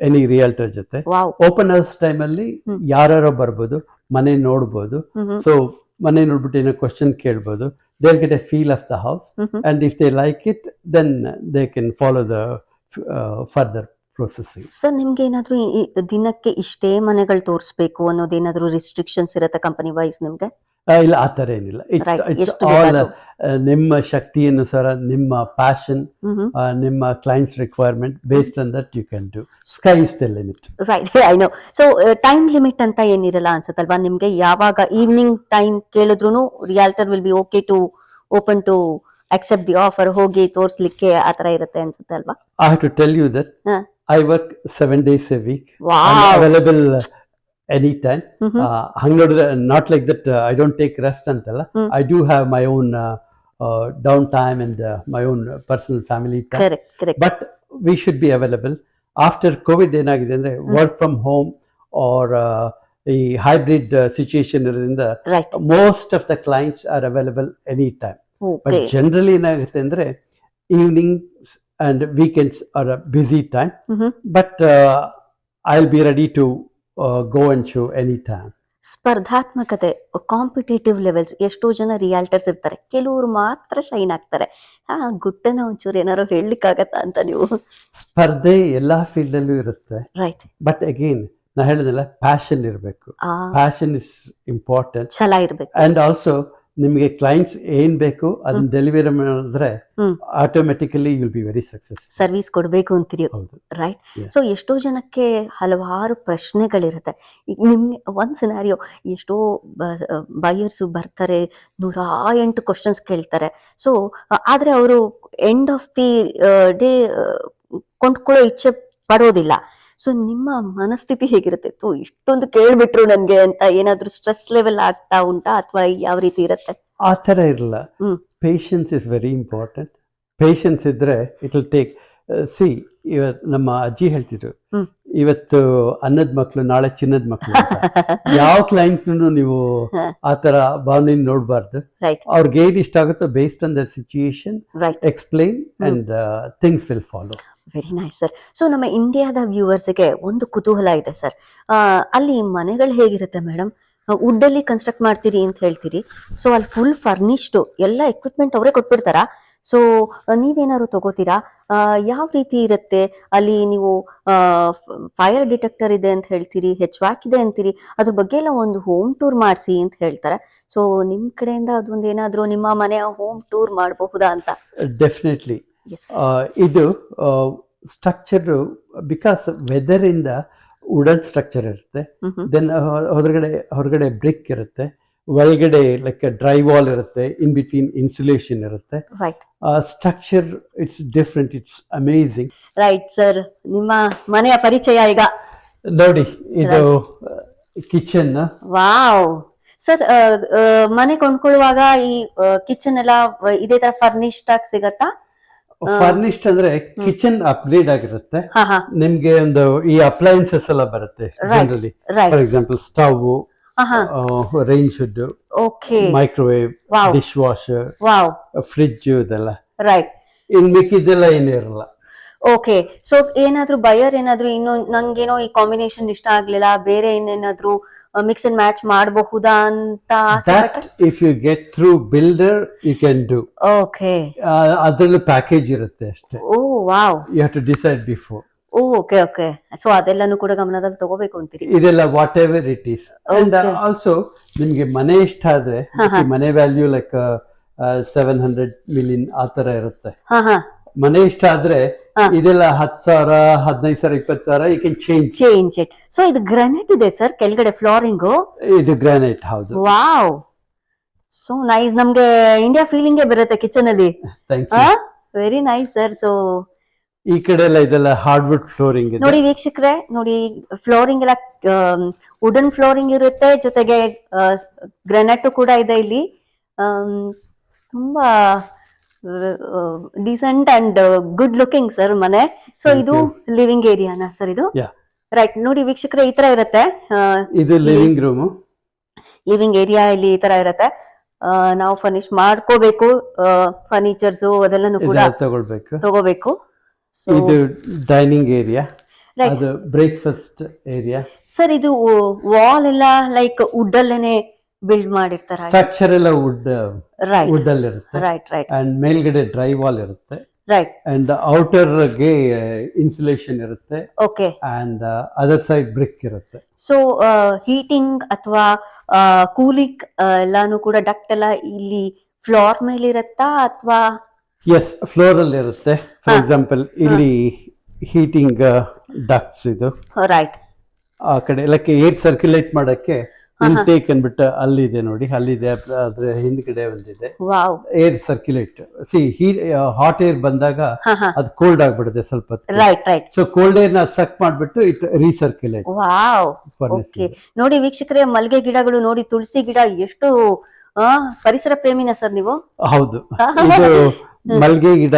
ಎನಿ ರಿಯಲ್ಟರ್ ಜೊತೆ. ಓಪನ್ ಹೌಸ್ ಟೈಮ್ ಅಲ್ಲಿ ಯಾರು ಬರ್ಬೋದು, ಮನೆ ನೋಡ್ಬೋದು. ಸೊ ಮನೆ ನೋಡ್ಬಿಟ್ಟು ಏನೋ ಕ್ವಶನ್ ಕೇಳ್ಬೋದು. They will get a feel of the house, and if they like it then they can follow the further processing. Sir, ನಿಮ್ಗೆ ಏನಾದ್ರು ದಿನಕ್ಕೆ ಇಷ್ಟೇ ಮನೆಗಳು ತೋರಿಸ್ಬೇಕು ಅನ್ನೋದೇನಾದ್ರು ರಿಸ್ಟ್ರಿಕ್ಷನ್ಸ್ ಇರುತ್ತೆ ಕಂಪನಿ ವೈಸ್ ನಿಮ್ಗೆ? ಇಲ್ಲ, ಆ ಥರ ಏನಿಲ್ಲ. ಇಟ್ಸ್ ಆಲ್ ನಿಮ್ಮ ಶಕ್ತಿ ಅನುಸಾರ, ನಿಮ್ಮ ಪ್ಯಾಷನ್, ನಿಮ್ಮ clients requirement, based on that you can do. Sky is the limit. Right, I know. So time limit ಅಂತ ಏನಿರಲ್ಲ ಅನ್ಸುತ್ತಲ್ವಾ ನಿಮ್ಗೆ? ಯಾವಾಗ ಈವ್ನಿಂಗ್ ಟೈಮ್ ಕೇಳಿದ್ರು realtor will be okay to open to accept the offer, ಹೋಗಿ ತೋರಿಸ್ಲಿಕ್ಕೆ ಆ ತರ ಇರುತ್ತೆ ಅನ್ಸುತ್ತೆ ಅಲ್ವಾ? I have to tell you that I work 7 days a week. Wow. I'm available anytime. ಹಂಗ್ ನೋಡಿದ್ರೆ not like that I don't take rest ಅಂತಲ್ಲ. I do have my own down time and my own personal family time. Correct. But we should be available. After COVID ಏನಾಗಿದೆ ಅಂದ್ರೆ work from home or ಈ hybrid situation ಇರೋದ್ರಿಂದ most of the clients are available anytime. But generally ಏನಾಗುತ್ತೆ ಅಂದ್ರೆ evenings and weekends are a busy time. But I will be ready to go and show any time. ಸ್ಪರ್ಧಾತ್ಮಕತೆ, ಕಾಂಪಿಟೇಟಿವ್ ಲೆವೆಲ್ಸ್, ಎಷ್ಟೋ ಜನ ರಿಯಾಲ್ಟರ್ಸ್ ಇರ್ತಾರೆ, ಕೆಲವರು ಮಾತ್ರ ಶೈನ್ ಆಗ್ತಾರೆ. ಗುಟ್ಟನ ಒಂಚೂರು ಏನಾರು ಹೇಳಲಿಕ್ಕಾಗತ್ತಾ ಅಂತ ನೀವು? ಸ್ಪರ್ಧೆ ಎಲ್ಲಾ ಫೀಲ್ಡ್ ಅಲ್ಲೂ ಇರುತ್ತೆ. ರೈಟ್. ಬಟ್ ಅಗೇನ್ ನಾ ಹೇಳಿದ್ನಲ್ಲ ಪ್ಯಾಷನ್ ಇರಬೇಕು. Passion is important. ಛಲ ಇರಬೇಕು. ಅಂಡ್ ಆಲ್ಸೋ ನಿಮಗೆ ಕ್ಲೈಂಟ್ಸ್ ಏನ್ ಬೇಕು ಅದನ್ನ ಡೆಲಿವರಿ ಮಾಡಿದ್ರೆ automatically will be very success. Service ಕೊಡಬೇಕು ಅಂತೀರಿ, ರೈಟ್? ಸೊ ಎಷ್ಟೋ ಜನಕ್ಕೆ ಹಲವಾರು ಪ್ರಶ್ನೆಗಳಿರುತ್ತೆ. ಈಗ ನಿಮ್ಗೆ ಒಂದ್ ಸಿನಾರಿಯೋ, ಎಷ್ಟೋ ಬೈಯರ್ಸ್ ಬರ್ತಾರೆ, 108 ಕ್ವಶನ್ಸ್ ಕೇಳ್ತಾರೆ. ಸೊ ಆದ್ರೆ ಅವರು ಎಂಡ್ ಆಫ್ ದಿ ಡೇ ಕೊಂಡ್ಕೊಳ್ಳೋ ಇಚ್ಛೆ ಪಡೋದಿಲ್ಲ. ಸೊ ನಿಮ್ಮ ಮನಸ್ಥಿತಿ ಹೇಗಿರುತ್ತೆ? ಇಷ್ಟೊಂದು ಕೇಳ್ಬಿಟ್ರು ನನ್ಗೆ ಅಂತ ಏನಾದ್ರೂ ಸ್ಟ್ರೆಸ್ ಲೆವೆಲ್ ಆಗ್ತಾ ಉಂಟಾ, ಅಥವಾ ಯಾವ ರೀತಿ ಇರುತ್ತೆ? ಆ ಥರ ಇರಲ್ಲ. Patience is very important. Patience ಇದ್ರೆ ಇಟ್ ವಿಲ್ ಟೇಕ್. ಸಿ, ಇವತ್ತು ನಮ್ಮ ಅಜ್ಜಿ ಹೇಳ್ತಿದ್ರು, ಇವತ್ತು ಅನ್ನದ ಮಕ್ಳು ನಾಳೆ ಚಿನ್ನದ ಮಕ್ಳು ಅಂತ. ಯಾವ ಕ್ಲೈಂಟ್ನು ನೀವು ಆ ತರ ಭಾವನೆಯಿಂದ ನೋಡಬಾರ್ದು. ಅವ್ರಿಗೆ ಏನ್ ಇಷ್ಟ ಆಗುತ್ತೋ based on their situation explain and things will follow. Very nice sir. So ನಮ್ಮ ಇಂಡಿಯಾದ ವ್ಯೂವರ್ಸ್ಗೆ ಒಂದು ಕುತೂಹಲ ಇದೆ ಸರ್. ಅಲ್ಲಿ ಮನೆಗಳು ಹೇಗಿರುತ್ತೆ ಮೇಡಮ್? ವುಡ್ ಅಲ್ಲಿ ಕನ್ಸ್ಟ್ರಕ್ಟ್ ಮಾಡ್ತೀರಿ ಅಂತ ಹೇಳ್ತೀರಿ. ಸೊ ಅಲ್ಲಿ ಫುಲ್ ಫರ್ನಿಶ್ಡ್ ಎಲ್ಲ ಎಕ್ವಿಪ್ಮೆಂಟ್ ಅವರೇ ಕೊಟ್ಬಿಡ್ತಾರಾ? ಸೊ ನೀವೇನಾದ್ರು ತಗೋತೀರಾ? ಯಾವ ರೀತಿ ಇರುತ್ತೆ ಅಲ್ಲಿ? ನೀವು ಫೈರ್ ಡಿಟೆಕ್ಟರ್ ಇದೆ ಅಂತ ಹೇಳ್ತೀರಿ, HVAC ಇದೆ ಅಂತೀರಿ, ಅದ್ರ ಬಗ್ಗೆ ಎಲ್ಲ ಒಂದು ಹೋಮ್ ಟೂರ್ ಮಾಡಿಸಿ ಅಂತ ಹೇಳ್ತಾರೆ. ಸೊ ನಿಮ್ ಕಡೆಯಿಂದ ಅದೊಂದು ಏನಾದ್ರು ನಿಮ್ಮ ಮನೆಯ ಹೋಮ್ ಟೂರ್ ಮಾಡಬಹುದಾ ಅಂತ? ಡೆಫಿನೆಟ್ಲಿ. ಇದು ಸ್ಟ್ರಕ್ಚರ್ ಬಿಕಾಸ್ ವೆದರ್ ಇಂದ ವುಡನ್ ಸ್ಟ್ರಕ್ಚರ್ ಇರುತ್ತೆ. ದೆನ್ ಹೊರಗಡೆ ಬ್ರಿಕ್ ಇರುತ್ತೆ, ಒಳಗಡೆ ಲೈಕ್ ಡ್ರೈ ವಾಲ್ ಇರುತ್ತೆ, ಇನ್ ಬಿಟ್ವೀನ್ ಇನ್ಸುಲೇಷನ್ ಇರುತ್ತೆ. Structure it's different, it's amazing. Right sir, ನಿಮ್ಮ ಮನೆಯ ಪರಿಚಯ ಈಗ ನೋಡಿ. ಇದು ಕಿಚನ್. ವಾವ್ ಸರ್, ಮನೆ ಕೊಂಡ್ಕೊಳ್ಳುವಾಗ ಈ ಕಿಚನ್ ಎಲ್ಲ ಇದೇ ತರ ಫರ್ನಿಶ್ಡ್ ಆಗಿ ಸಿಗತ್ತಾ? ಫರ್ನಿಶ್ಡ್ ಅಂದ್ರೆ ಕಿಚನ್ ಅಪ್ಗ್ರೇಡ್ ಆಗಿರುತ್ತೆ. ನಿಮ್ಗೆ ಒಂದು ಈ ಅಪ್ಲೈನ್ಸಸ್ ಎಲ್ಲ ಬರುತ್ತೆ generally. For example stove, rain shed, microwave, dish washer, fridge, ಇದೆಲ್ಲ. ರೈಟ್. ಇನ್ ಮಿಕ್ಕಿದೆಲ್ಲ ಏನೂ ಇರಲ್ಲ. ಓಕೆ. ಸೊ ಏನಾದ್ರೂ ಬಯರ್ ಏನಾದ್ರೂ ಇನ್ನು ನಂಗೇನೋ ಈ ಕಾಂಬಿನೇಷನ್ ಇಷ್ಟ ಆಗ್ಲಿಲ್ಲ, ಬೇರೆ ಇನ್ನೇನಾದ್ರೂ ಮಿಕ್ಸ್ ಅಂಡ್ ಮ್ಯಾಚ್ ಮಾಡಬಹುದಾ ಅಂತ? If you get through builder you can do. Okay. ಅದರಲ್ಲಿ ಪ್ಯಾಕೇಜ್ ಇರುತ್ತೆ ಅಷ್ಟೇ. Oh wow. You have to decide before. Okay okay. So ಅದೆಲ್ಲಾನು ಕೂಡ ಗಮನದಲ್ಲಿ ತಗೋಬೇಕು ಅಂತೀರಿ? ಇದೆಲ್ಲ whatever it is. And also ನಿಮ್ಗೆ ಮನೆ ಇಷ್ಟ ಆದ್ರೆ ಮನೆ ವ್ಯಾಲ್ಯೂ ಲೈಕ್ 700 million ಆ ತರ ಇರುತ್ತೆ. ಮನೆ ಇಷ್ಟ ಆದ್ರೆ ಇದೆಲ್ಲ 10,000, 15,000, 20,000 you can change it. So ಇದು ಗ್ರಾನೈಟ್ ಇದೆ ಸರ್ ಕೆಳಗಡೆ ಫ್ಲೋರಿಂಗ್? ಇದು ಗ್ರಾನೈಟ್, ಹೌದು. Wow, so nice. ನಮ್ಗೆ ಇಂಡಿಯಾ ಫೀಲಿಂಗ್ ಬರುತ್ತೆ ಕಿಚನ್ ಅಲ್ಲಿ. Very nice sir. ಸೊ ಈ ಕಡೆ ಎಲ್ಲ ಇದೆಲ್ಲ ಹಾರ್ಡ್ವುಡ್ ಫ್ಲೋರಿಂಗ್ ಇದೆ ನೋಡಿ ವೀಕ್ಷಕರೇ. ನೋಡಿ, ಫ್ಲೋರಿಂಗ್ ಎಲ್ಲ ವುಡನ್ ಫ್ಲೋರಿಂಗ್ ಇರುತ್ತೆ, ಜೊತೆಗೆ ಗ್ರಾನೈಟ್ ಕೂಡ ಇದೆ ಇಲ್ಲಿ. ತುಂಬಾ decent and good looking sir ಮನೆ. ಸೊ ಇದು ಲಿವಿಂಗ್ ಏರಿಯಾನಾ ಸರ್ ಇದು? ರೈಟ್. ನೋಡಿ ವೀಕ್ಷಕರೇ, ಈ ತರ ಇರುತ್ತೆ. ಇದು ಲಿವಿಂಗ್ ರೂಮ್. ಲಿವಿಂಗ್ ಏರಿಯಾ ಇಲ್ಲಿ ಈ ತರ ಇರುತ್ತೆ. ನಾವು ಫರ್ನಿಶ್ ಮಾಡ್ಕೋಬೇಕು, ಫರ್ನಿಚರ್ಸ್ ಅದೆಲ್ಲನೂ ಕೂಡ ತಗೋಬೇಕು. ಇದು ಡೈನಿಂಗ್ ಏರಿಯಾ, ಅದು ಬ್ರೇಕ್ಫಾಸ್ಟ್ ಏರಿಯಾ. ಸರ್ ಇದು ವಾಲ್ ಎಲ್ಲ ಲೈಕ್ ವುಡ್ ಅಲ್ಲೇನೆ ಬಿಲ್ಡ್ ಮಾಡಿರ್ತಾರೆ? ಸ್ಟ್ರಕ್ಚರ್ ಎಲ್ಲ ವುಡ್ ಅಲ್ಲಿ ಇರುತ್ತೆ. Right right. ಅಂಡ್ ಮೇಲ್ಗಡೆ ಡ್ರೈ ವಾಲ್ ಇರುತ್ತೆ. ರೈಟ್. ಅಂಡ್ ಔಟರ್ ಗೆ ಇನ್ಸುಲೇಷನ್ ಇರುತ್ತೆ. Okay. And other side brick ಇರುತ್ತೆ. ಸೊ ಹೀಟಿಂಗ್ ಅಥವಾ ಕೂಲಿಂಗ್ ಎಲ್ಲಾನು ಕೂಡ ಡಕ್ಟ್ ಎಲ್ಲ ಇಲ್ಲಿ ಫ್ಲೋರ್ ಮೇಲೆ ಇರುತ್ತಾ ಅಥವಾ? ಎಸ್, ಫ್ಲೋರ್ ಅಲ್ಲಿ ಇರುತ್ತೆ. ಫಾರ್ ಎಕ್ಸಾಂಪಲ್ ಇಲ್ಲಿ ಹೀಟಿಂಗ್ ಡಕ್ಟ್ಸ್ ಇದು. ರೈಟ್. ಆ ಕಡೆ ಲೈಕ್ ಏರ್ ಸರ್ಕ್ಯುಲೇಟ್ ಮಾಡಕ್ಕೆ ಇನ್ಟೇಕ್ ಅನ್ಬಿಟ್ಟು ಅಲ್ಲಿದೆ ನೋಡಿ, ಅಲ್ಲಿದೆ. ಅದ್ರ ಹಿಂದ್ಗಡೆ ಒಂದಿದೆ air circulate. C, hot air ಬಂದಾಗ ಅದು ಕೋಲ್ಡ್ ಆಗ್ಬಿಡುತ್ತೆ ಸ್ವಲ್ಪ. ಸೊ ಕೋಲ್ಡ್ ಏರ್ ನ ಸಕ್ ಮಾಡ್ಬಿಟ್ಟು ಇಟ್ ರೀಸರ್ಕ್ಯುಲೇಟ್. ನೋಡಿ ವೀಕ್ಷಕರೇ, ಮಲ್ಲಿಗೆ ಗಿಡಗಳು ನೋಡಿ, ತುಳಸಿ ಗಿಡ, ಎಷ್ಟು ಪರಿಸರ ಪ್ರೇಮಿನ ಸರ್ ನೀವು? ಹೌದು. ಇದು ಮಲ್ಗೆ ಗಿಡ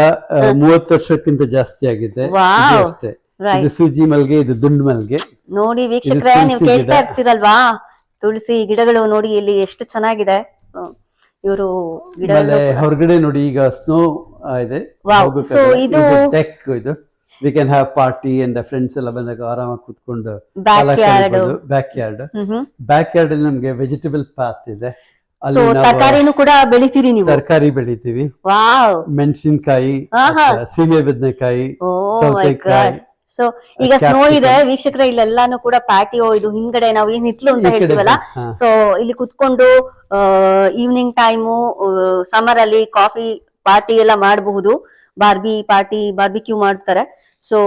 30 ವರ್ಷಕ್ಕಿಂತ ಜಾಸ್ತಿ ಆಗಿದೆ ಅಷ್ಟೇ. ಇದು ಸೂಜಿ ಮಲ್ಗೆ, ಇದು ದುಂಡು ಮಲ್ಗೆ. ನೋಡಿ ವೀಕ್ಷಕರೇ, ನೀವು ಕೇಳ್ತಾ ಇರ್ತೀರಲ್ವಾ, ತುಳಸಿ ಗಿಡಗಳು ನೋಡಿ ಇಲ್ಲಿ ಎಷ್ಟು ಚೆನ್ನಾಗಿದೆ. ಇವರು ಗಿಡ ಹೊರಗಡೆ ನೋಡಿ, ಈಗ ಸ್ನೋ ಇದೆ. ಸೊ ಇದು ಡೆಕ್, ಇದು V can have party and friends ಎಲ್ಲ ಬಂದಾಗ ಆರಾಮಾಗಿ ಕೂತ್ಕೊಂಡು. ಬ್ಯಾಕ್ ಯಾರ್ಡ್ ಅಲ್ಲಿ ನಮ್ಗೆ ವೆಜಿಟೇಬಲ್ ಪಾತ್ ಇದೆ. ತರಕಾರಿನೂ ಕೂಡ ಬೆಳಿತೀರಿ ನೀವು? ತರಕಾರಿ ಬೆಳಿತೀವಿ. ಮೆಣಸಿನಕಾಯಿ, ಸೀಮೆ ಬದನೆಕಾಯಿ, ಸೌತೆಕಾಯಿ. ಸೊ ಈಗ ಸ್ನೋ ಇದೆ ವೀಕ್ಷಕರ, ಇಲ್ಲೆಲ್ಲಾನು ಕೂಡ ಪ್ಯಾಟಿಯೋ, ಇದು ಹಿಂದ್ಗಡೆ ನಾವು ಏನ್ ಹಿತ್ಲು ಅಂತ ಹೇಳ್ತೀವಲ್ಲ, ಸೊ ಇಲ್ಲಿ ಕುತ್ಕೊಂಡು ಈವ್ನಿಂಗ್ ಟೈಮು ಸಮ್ಮರ್ ಅಲ್ಲಿ ಕಾಫಿ ಪಾರ್ಟಿ ಎಲ್ಲ ಮಾಡಬಹುದು. ಬಾರ್ಬಿಕ್ಯೂ ಮಾಡ್ತಾರೆ. ಸೊ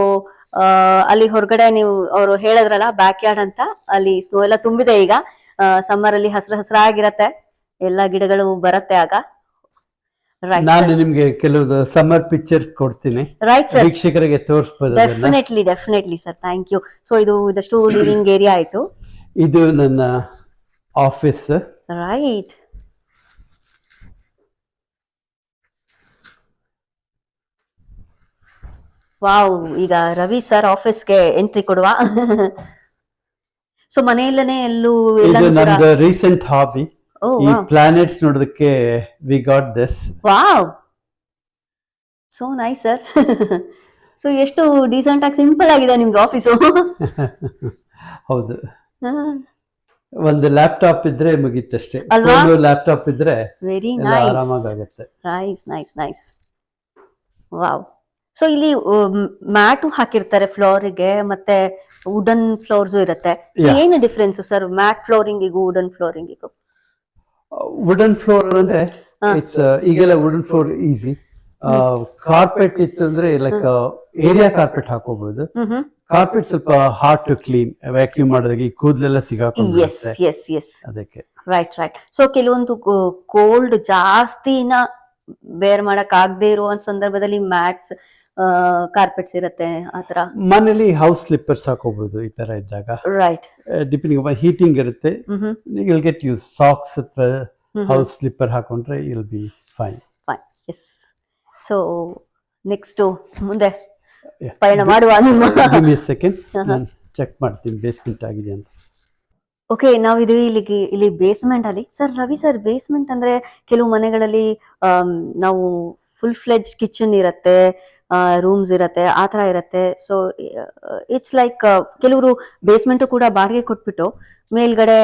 ಅಲ್ಲಿ ಹೊರಗಡೆ ನೀವು ಅವರು ಹೇಳಿದ್ರಲ್ಲ ಬ್ಯಾಕ್ ಯಾರ್ಡ್ ಅಂತ, ಅಲ್ಲಿ ಸ್ನೋ ಎಲ್ಲ ತುಂಬಿದೆ ಈಗ. ಸಮ್ಮರ್ ಅಲ್ಲಿ ಹಸಿರಾಗಿರತ್ತೆ, ಎಲ್ಲಾ ಗಿಡಗಳು ಬರತ್ತೆ ಆಗ. ನಾನು ನಿಮ್ಗೆ ಕೆಲವು ಸಮ್ಮರ್ ಪಿಕ್ಚರ್ ಕೊಡ್ತೀನಿ, ವೀಕ್ಷಕರಿಗೆ ತೋರಿಸಬಹುದು. Definitely sir, thank you. So ಇದಷ್ಟು ಲಿವಿಂಗ್ ಏರಿಯಾ ಆಯ್ತು. ಇದು ನನ್ನ ಆಫೀಸ್. ರೈಟ್. ವಾವ್, ಈಗ ರವಿ ಸರ್ ಆಫೀಸ್ಗೆ ಎಂಟ್ರಿ ಕೊಡುವ. ಸೊ ಮನೆಯಲ್ಲೇ ಎಲ್ಲೂ ನಮ್ದು ರೀಸೆಂಟ್ ಹಾಬಿ ಈ ಪ್ಲಾನೆಟ್ಸ್ ನೋಡೋದಕ್ಕೆ we got this. Wow, so nice sir. So ಎಷ್ಟು ಡೀಸೆಂಟ್ ಆಗಿ ಸಿಂಪಲ್ ಆಗಿದೆ ನಿಮ್ದು ಆಫೀಸು. ಹೌದು, ಒಂದು ಲ್ಯಾಪ್ಟಾಪ್ ಇದ್ರೆ ಮುಗೀತಷ್ಟೇ. ಲ್ಯಾಪ್ಟಾಪ್ ಇದ್ರೆ ವೆರಿ ಆರಾಮಾಗುತ್ತೆ. ನೈಸ್. ವಾವ್. ಸೊ ಇಲ್ಲಿ ಮ್ಯಾಟು ಹಾಕಿರ್ತಾರೆ ಫ್ಲೋರಿಗೆ, ಮತ್ತೆ ವುಡನ್ ಫ್ಲೋರ್ಸ್ ಇರುತ್ತೆ. ಏನು ಡಿಫ್ರೆನ್ಸ್ ಸರ್ ಮ್ಯಾಟ್ ಫ್ಲೋರಿಂಗಿಗೂ ವುಡನ್ ಫ್ಲೋರಿಂಗಿಗೂ? ವುಡನ್ ಫ್ಲೋರ್ ಅಂದ್ರೆ ಈಗೆಲ್ಲ ವುಡನ್ ಫ್ಲೋರ್ ಈಸಿ. ಕಾರ್ಪೆಟ್ ಇತ್ತು ಅಂದ್ರೆ ಲೈಕ್ ಏರಿಯಾ ಕಾರ್ಪೆಟ್ ಹಾಕೋಬಹುದು. ಕಾರ್ಪೆಟ್ ಸ್ವಲ್ಪ ಹಾರ್ಡ್ ಟು ಕ್ಲೀನ್, ವ್ಯಾಕ್ಯೂಮ್ ಮಾಡೋದಕ್ಕೆ ಕೂದಲೆಲ್ಲ ಸಿಗಾಕೊಂಡು ಅದಕ್ಕೆ. ರೈಟ್. ಸೊ ಕೆಲವೊಂದು ಕೋಲ್ಡ್ ಜಾಸ್ತಿನ ಬೇರ್ ಮಾಡಕ್ ಆಗದೆ ಇರುವ ಸಂದರ್ಭದಲ್ಲಿ ಮ್ಯಾಟ್ಸ್ ಕಾರ್ಪೆಟ್ಸ್ ಇರುತ್ತೆ, ಆತರ ಮನೇಲಿ ಹೌಸ್ ಸ್ಲಿಪ್ಪರ್ಸ್ ಹಾಕೋಬಹುದು ಈ ತರ ಇದ್ದಾಗ. ರೈಟ್. ಡಿಪೆಂಡಿಂಗ್ ಹೀಟಿಂಗ್ ಇರುತ್ತೆ, ವಿಲ್ ಗೆಟ್ ಯೂಸ್ ಸಾಕ್ಸ್ ಅಥವಾ ಹೌಸ್ ಸ್ಲಿಪ್ಪರ್ ಹಾಕೊಂಡ್ರೆ will be fine. Yes. So next ಮುಂದೆ ಪಯಣ ಮಾಡುವ. ಸೆಕೆಂಡ್ ನಾನು ಚೆಕ್ ಮಾಡ್ತೀನಿ ಬೇಸ್ಮೆಂಟ್ ಆಗಿದೆ ಅಂತ. ಓಕೆ, ನಾವಿದೀವಿ ಇಲ್ಲಿ ಬೇಸ್ಮೆಂಟ್ ಅಲ್ಲಿ. ಸರ್ ರವಿ ಸರ್, ಬೇಸ್ಮೆಂಟ್ ಅಂದ್ರೆ ಕೆಲವು ಮನೆಗಳಲ್ಲಿ ನಾವು ಫುಲ್ ಫ್ಲೆಜ್ ಕಿಚನ್ ಇರತ್ತೆ, ರೂಮ್ಸ್ ಇರತ್ತೆ, ಆ ತರ ಇರತ್ತೆ. ಸೊ ಇಟ್ಸ್ ಲೈಕ್ ಕೆಲವರು ಬೇಸ್ಮೆಂಟ್ ಕೂಡ ಬಾಡಿಗೆ ಕೊಟ್ಬಿಟ್ಟು ಮೇಲ್ಗಡೆ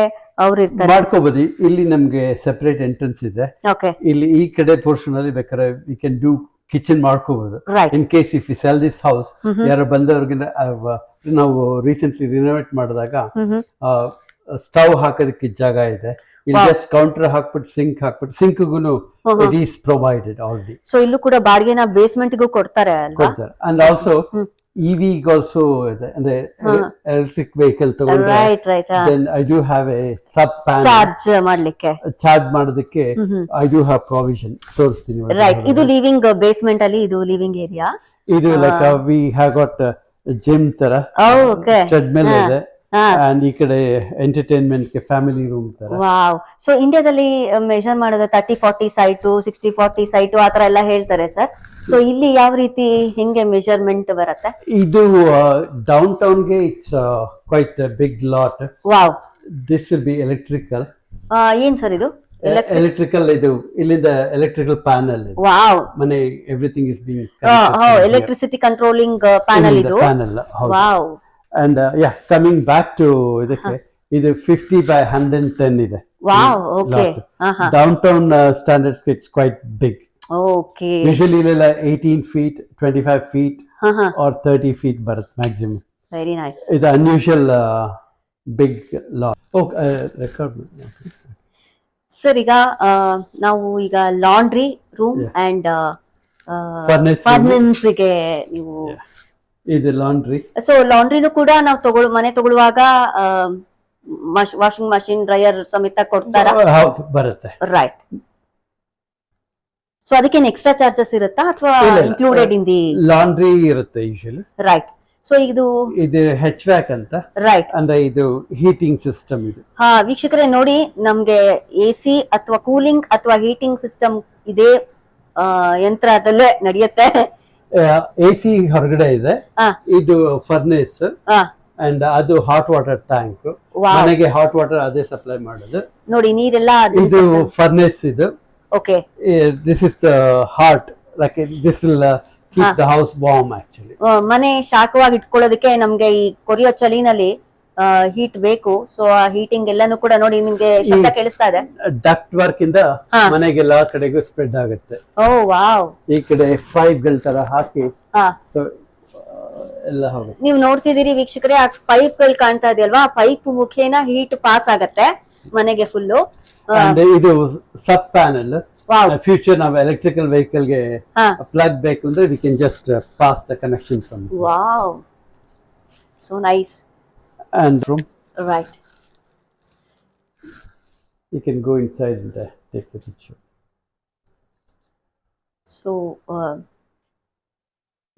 ಅವ್ರು ಇರ್ತಾರೆ, ಮಾಡ್ಕೋಬಹುದು. ಇಲ್ಲಿ ನಮ್ಗೆ ಸೆಪರೇಟ್ ಎಂಟ್ರೆನ್ಸ್ ಇದೆ. ಓಕೆ, ಇಲ್ಲಿ ಈ ಕಡೆ ಪೋರ್ಷನ್ ಅಲ್ಲಿ ಬೇಕಾದ್ರೆ ವಿ ಕ್ಯಾನ್ ಡೂ ಕಿಚನ್ ಮಾಡ್ಕೋಬಹುದು. In case if you sell this house, ಯಾರು ಬಂದವ್ರಿಗೆ ನಾವು ರೀಸೆಂಟ್ಲಿ ರಿನೋವೇಟ್ ಮಾಡಿದಾಗ ಸ್ಟವ್ ಹಾಕೋದಕ್ಕೆ ಜಾಗ ಇದೆ. ಇಲ್ಲಿ ಜಸ್ಟ್ ಕೌಂಟರ್ ಹಾಕ್ಬಿಟ್ಟು ಸಿಂಕ್ಗೂ it is provided already. So ಇಲ್ಲೂ ಕೂಡ ಬಾಡಿಗೆನ ಬೇಸ್ಮೆಂಟ್ಗೂ ಕೊಡ್ತಾರೆ. ಅಂಡ್ ಆಲ್ಸೋ ಇವಿ ಆಲ್ಸೋ ಇದೆ, ಅಂದ್ರೆ ಎಲೆಕ್ಟ್ರಿಕ್ ವೆಹಿಕಲ್ ತಗೊಂಡ್ರೆ then I do have a sub panel charge ಮಾಡೋದಕ್ಕೆ ಐ ಡು ಹ್ಯಾವ್ ಪ್ರೊವಿಷನ್. ತೋರಿಸ್ತೀನಿ. ರೈಟ್. ಇದು ಲಿವಿಂಗ್ ಬೇಸ್ಮೆಂಟ್ ಅಲ್ಲಿ, ಇದು ಲಿವಿಂಗ್ ಏರಿಯಾ. ಇದು like we have got gym ತರ, ಟ್ರೆಡ್ಮಿಲ್ ಇದೆ. ಅಂಡ್ ಈ ಕಡೆ ಎಂಟರ್ಟೈನ್ಮೆಂಟ್ ಗೆ ಫ್ಯಾಮಿಲಿ ರೂಮ್ ತರ. ವಾವ್. ಸೊ ಇಂಡಿಯಾದಲ್ಲಿ ಮೆಜರ್ ಮಾಡೋದು 30-40 ಸೈಟು, 60-40 ಸೈಟು ಆತರ ಎಲ್ಲ ಹೇಳ್ತಾರೆ ಸರ್. ಸೊ ಇಲ್ಲಿ ಯಾವ ರೀತಿ ಹೆಂಗೆ ಮೆಜರ್ಮೆಂಟ್ ಬರುತ್ತೆ? ಇದು ಡೌನ್ ಟೌನ್ ಗೆ it's quite big lot. Wow. This will be electrical. ಏನ್ ಸರ್ ಇದು? ಎಲೆಕ್ಟ್ರಿಕಲ್. ಇದು ಇಲ್ಲಿಂದ ಎಲೆಕ್ಟ್ರಿಕಲ್ ಪ್ಯಾನಲ್. ವಾವ್. ಮನೆ everything is being electricity controlling panel ಇದು. Wow. And coming back to ಇದಕ್ಕೆ, ಇದು 50 by 110 ಇದೆ. Wow. Okay. Downtown standards it's quite big. Okay. Usually ಇಲ್ಲೆಲ್ಲ 18 feet, 25 feet or 30 feet ಬರುತ್ತೆ ಮ್ಯಾಕ್ಸಿಮಮ್. Very nice. ಇದು unusual big lot. Record sir, ಈಗ ನಾವು ಈಗ ಲಾಂಡ್ರಿ ರೂಮ್ ಅಂಡ್ ಫರ್ನೆಸ್ ಗೆ ನೀವು ಇದು ಲಾಂಡ್ರಿ. ಸೊ ಲಾಂಡ್ರಿನೂ ಕೂಡ ನಾವು ಮನೆ ತಗೊಳ್ಳುವಾಗ ವಾಷಿಂಗ್ ಮಷಿನ್, ಡ್ರೈಯರ್ ಸಮೇತ ಕೊಡ್ತಾರ? ಹೌದು, ಬರುತ್ತೆ. ರೈಟ್. ಸೊ ಅದಕ್ಕೆ ಎಕ್ಸ್ಟ್ರಾ ಚಾರ್ಜಸ್ ಇರುತ್ತಾ ಅಥವಾ ಇನ್ಕ್ಲೂಡೆಡ್ ಇನ್ ದಿ ಲಾಂಡ್ರಿ ಇರುತ್ತೆ ಯೂಶುವಲಿ? ರೈಟ್. ಸೊ ಇದು ಹೆಚ್ವ್ಯಾಕ್ ಅಂತ. ರೈಟ್. ಅಂದ್ರೆ ಇದು ಹೀಟಿಂಗ್ ಸಿಸ್ಟಮ್. ಇದು ವೀಕ್ಷಕರೇ ನೋಡಿ, ನಮ್ಗೆ ಎಸಿ ಅಥವಾ ಕೂಲಿಂಗ್ ಅಥವಾ ಹೀಟಿಂಗ್ ಸಿಸ್ಟಮ್ ಇದೇ ಯಂತ್ರದಲ್ಲೇ ನಡೆಯುತ್ತೆ. ಎಸಿ ಹೊರಗಡೆ ಇದೆ, ಇದು ಫರ್ನೇಸ್, ಅಂಡ್ ಅದು ಹಾಟ್ ವಾಟರ್ ಟ್ಯಾಂಕ್. ಮನೆಗೆ ಹಾಟ್ ವಾಟರ್ ಅದೇ ಸಪ್ಲೈ ಮಾಡೋದು. ನೋಡಿ ನೀರೆಲ್ಲ ಇದು ಫರ್ನೇಸ್. ಇದು okay. This is the hot, like this will keep the house warm. Actually ಮನೆ ಶಾಖವಾಗಿ ಇಟ್ಕೊಳ್ಳೋದಕ್ಕೆ ನಮ್ಗೆ ಈ ಕೊರಿಯೋ ಚಳಿನಲ್ಲಿ ಹೀಟ್ ಬೇಕು. ಸೊ ಆ ಹೀಟಿಂಗ್ ಎಲ್ಲಾನು ಕೂಡ ನೋಡಿ, ನಿಮ್ಗೆ ಶಬ್ದ ಕೇಳಿಸ್ತಾ ಇದೆ. ಡಕ್ಟ್ ವರ್ಕ್ ಇಂದ ಮನೆಗೆಲ್ಲ ಕಡೆಗೂ ಸ್ಪ್ರೆಡ್ ಆಗುತ್ತೆ. ಓ ವಾವ್. ಈ ಕಡೆ ಪೈಪ್ ಗಳ ತರ ಹಾಕಿ, ಸೊ ಎಲ್ಲ ಹೋಗುತ್ತೆ. ನೀವು ನೋಡ್ತಿದ್ದೀರಿ ವೀಕ್ಷಕರೇ, ಆ ಪೈಪ್ಗಳು ಕಾಣ್ತಾ ಇದೆಯಲ್ವಾ, ಆ ಪೈಪ್ ಮುಖೇನ ಹೀಟ್ ಪಾಸ್ ಆಗತ್ತೆ ಮನೆಗೆ ಫುಲ್ಲು. And ಇದು ಸಬ್ ಪ್ಯಾನಲ್. ಫ್ಯೂಚರ್ ನಾವು ಎಲೆಕ್ಟ್ರಿಕಲ್ ವೆಹಿಕಲ್ ಗೆ ಪ್ಲಗ್ ಬೇಕು ಅಂದ್ರೆ we can just pass the connection from. Wow, so nice. And room, right, you can go inside and take the picture. so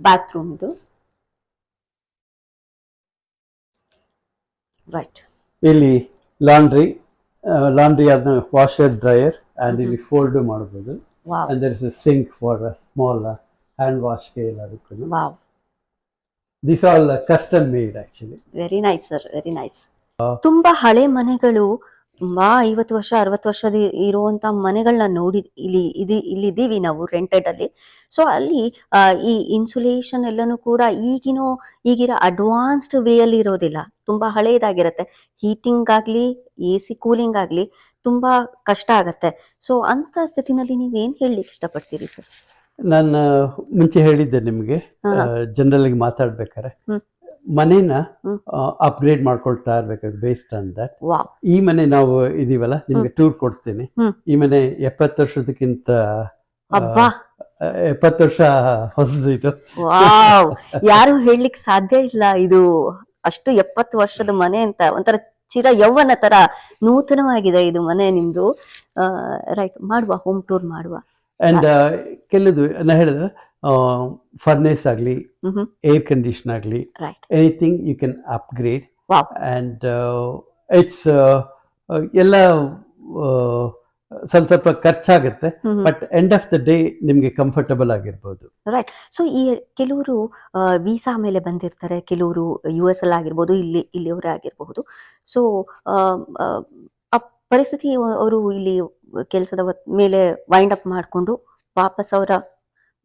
bathroom ಇದು, right. ಇಲ್ಲಿ ಲಾಂಡ್ರಿ ಅದನ್ನ ವಾಷರ್ ಡ್ರೈಯರ್ and ಇಲ್ಲಿ ಫೋಲ್ಡ್ ಮಾಡಬಹುದು. Wow. And there is a sink for a small hand wash ಗೆ ಎಲ್ಲದಕ್ಕೂ. Wow, These all custom made actually. Very nice sir, very nice. ತುಂಬಾ ಹಳೆ ಮನೆಗಳು, ತುಂಬಾ 50 ವರ್ಷ 60 ವರ್ಷದ ಇರುವಂತ ಮನೆಗಳನ್ನ ನೋಡಿ ಇಲ್ಲಿದ್ದೀವಿ ನಾವು ರೆಂಟೆಡ್ ಅಲ್ಲಿ. ಸೊ ಅಲ್ಲಿ ಈ ಇನ್ಸುಲೇಷನ್ ಎಲ್ಲಾನು ಕೂಡ ಈಗಿರೋ ಅಡ್ವಾನ್ಸ್ಡ್ ವೇ ಅಲ್ಲಿ ಇರೋದಿಲ್ಲ, ತುಂಬಾ ಹಳೇದಾಗಿರತ್ತೆ. ಹೀಟಿಂಗ್ ಆಗ್ಲಿ AC ಕೂಲಿಂಗ್ ಆಗ್ಲಿ ತುಂಬಾ ಕಷ್ಟ ಆಗತ್ತೆ. ಸೊ ಅಂತ ಸ್ಥಿತಿನಲ್ಲಿ ನೀವೇನ್ ಹೇಳಲಿಕ್ಕೆ ಇಷ್ಟಪಡ್ತೀರಿ ಸರ್? ನಾನು ಮುಂಚೆ ಹೇಳಿದ್ದೆ ನಿಮ್ಗೆ, ಜನರಲ್ ಆಗಿ ಮಾತಾಡ್ಬೇಕಾರೆ ಮನೇನ ಅಪ್ಗ್ರೇಡ್ ಮಾಡ್ಕೊಳ್ತಾ ಇರ್ಬೇಕು ಬೇಸ್ಡ್ ಆನ್ ದಟ್. ಈ ಮನೆ ನಾವು ಇದೀವಲ್ಲ, ನಿಮ್ಗೆ ಟೂರ್ ಕೊಡ್ತೀನಿ. ಈ ಮನೆ 70 ವರ್ಷದಕ್ಕಿಂತ 70 ವರ್ಷ ಹೊಸದು ಇದು. ಯಾರು ಹೇಳಲಿಕ್ಕೆ ಸಾಧ್ಯ ಇಲ್ಲ, ಇದು ಅಷ್ಟು 70 ವರ್ಷದ ಮನೆ ಅಂತ. ಒಂಥರ ಚಿರ ಯೌವನ ತರ ನೂತನವಾಗಿದೆ ಇದು ಮನೆ ನಿಮ್ದು. ರೈಟ್, ಮಾಡುವ ಹೋಮ್ ಟೂರ್ ಮಾಡುವ. ಅಂಡ್ ಕೆಲವು ನಾ ಹೇಳಿದ್ರೆ ಫರ್ನೇಸ್ ಆಗಲಿ, ಏರ್ ಕಂಡೀಷನ್ ಆಗಲಿ, anything you can upgrade. And it's ಎಲ್ಲ ಸ್ವಲ್ಪ ಖರ್ಚಾಗುತ್ತೆ, but end of the day ನಿಮ್ಗೆ ಕಂಫರ್ಟಬಲ್ ಆಗಿರ್ಬೋದು. ರೈಟ್. ಸೊ ಈ ಕೆಲವರು ವೀಸಾ ಮೇಲೆ ಬಂದಿರ್ತಾರೆ, ಕೆಲವರು US ಅಲ್ಲಿ ಆಗಿರ್ಬೋದು, ಇಲ್ಲಿಯವರೇ ಆಗಿರಬಹುದು. ಸೊ ಆ ಪರಿಸ್ಥಿತಿ, ಅವರು ಇಲ್ಲಿ ಕೆಲಸದ ಮೇಲೆ ವೈಂಡ್ ಅಪ್ ಮಾಡಿಕೊಂಡು ವಾಪಸ್ ಅವರ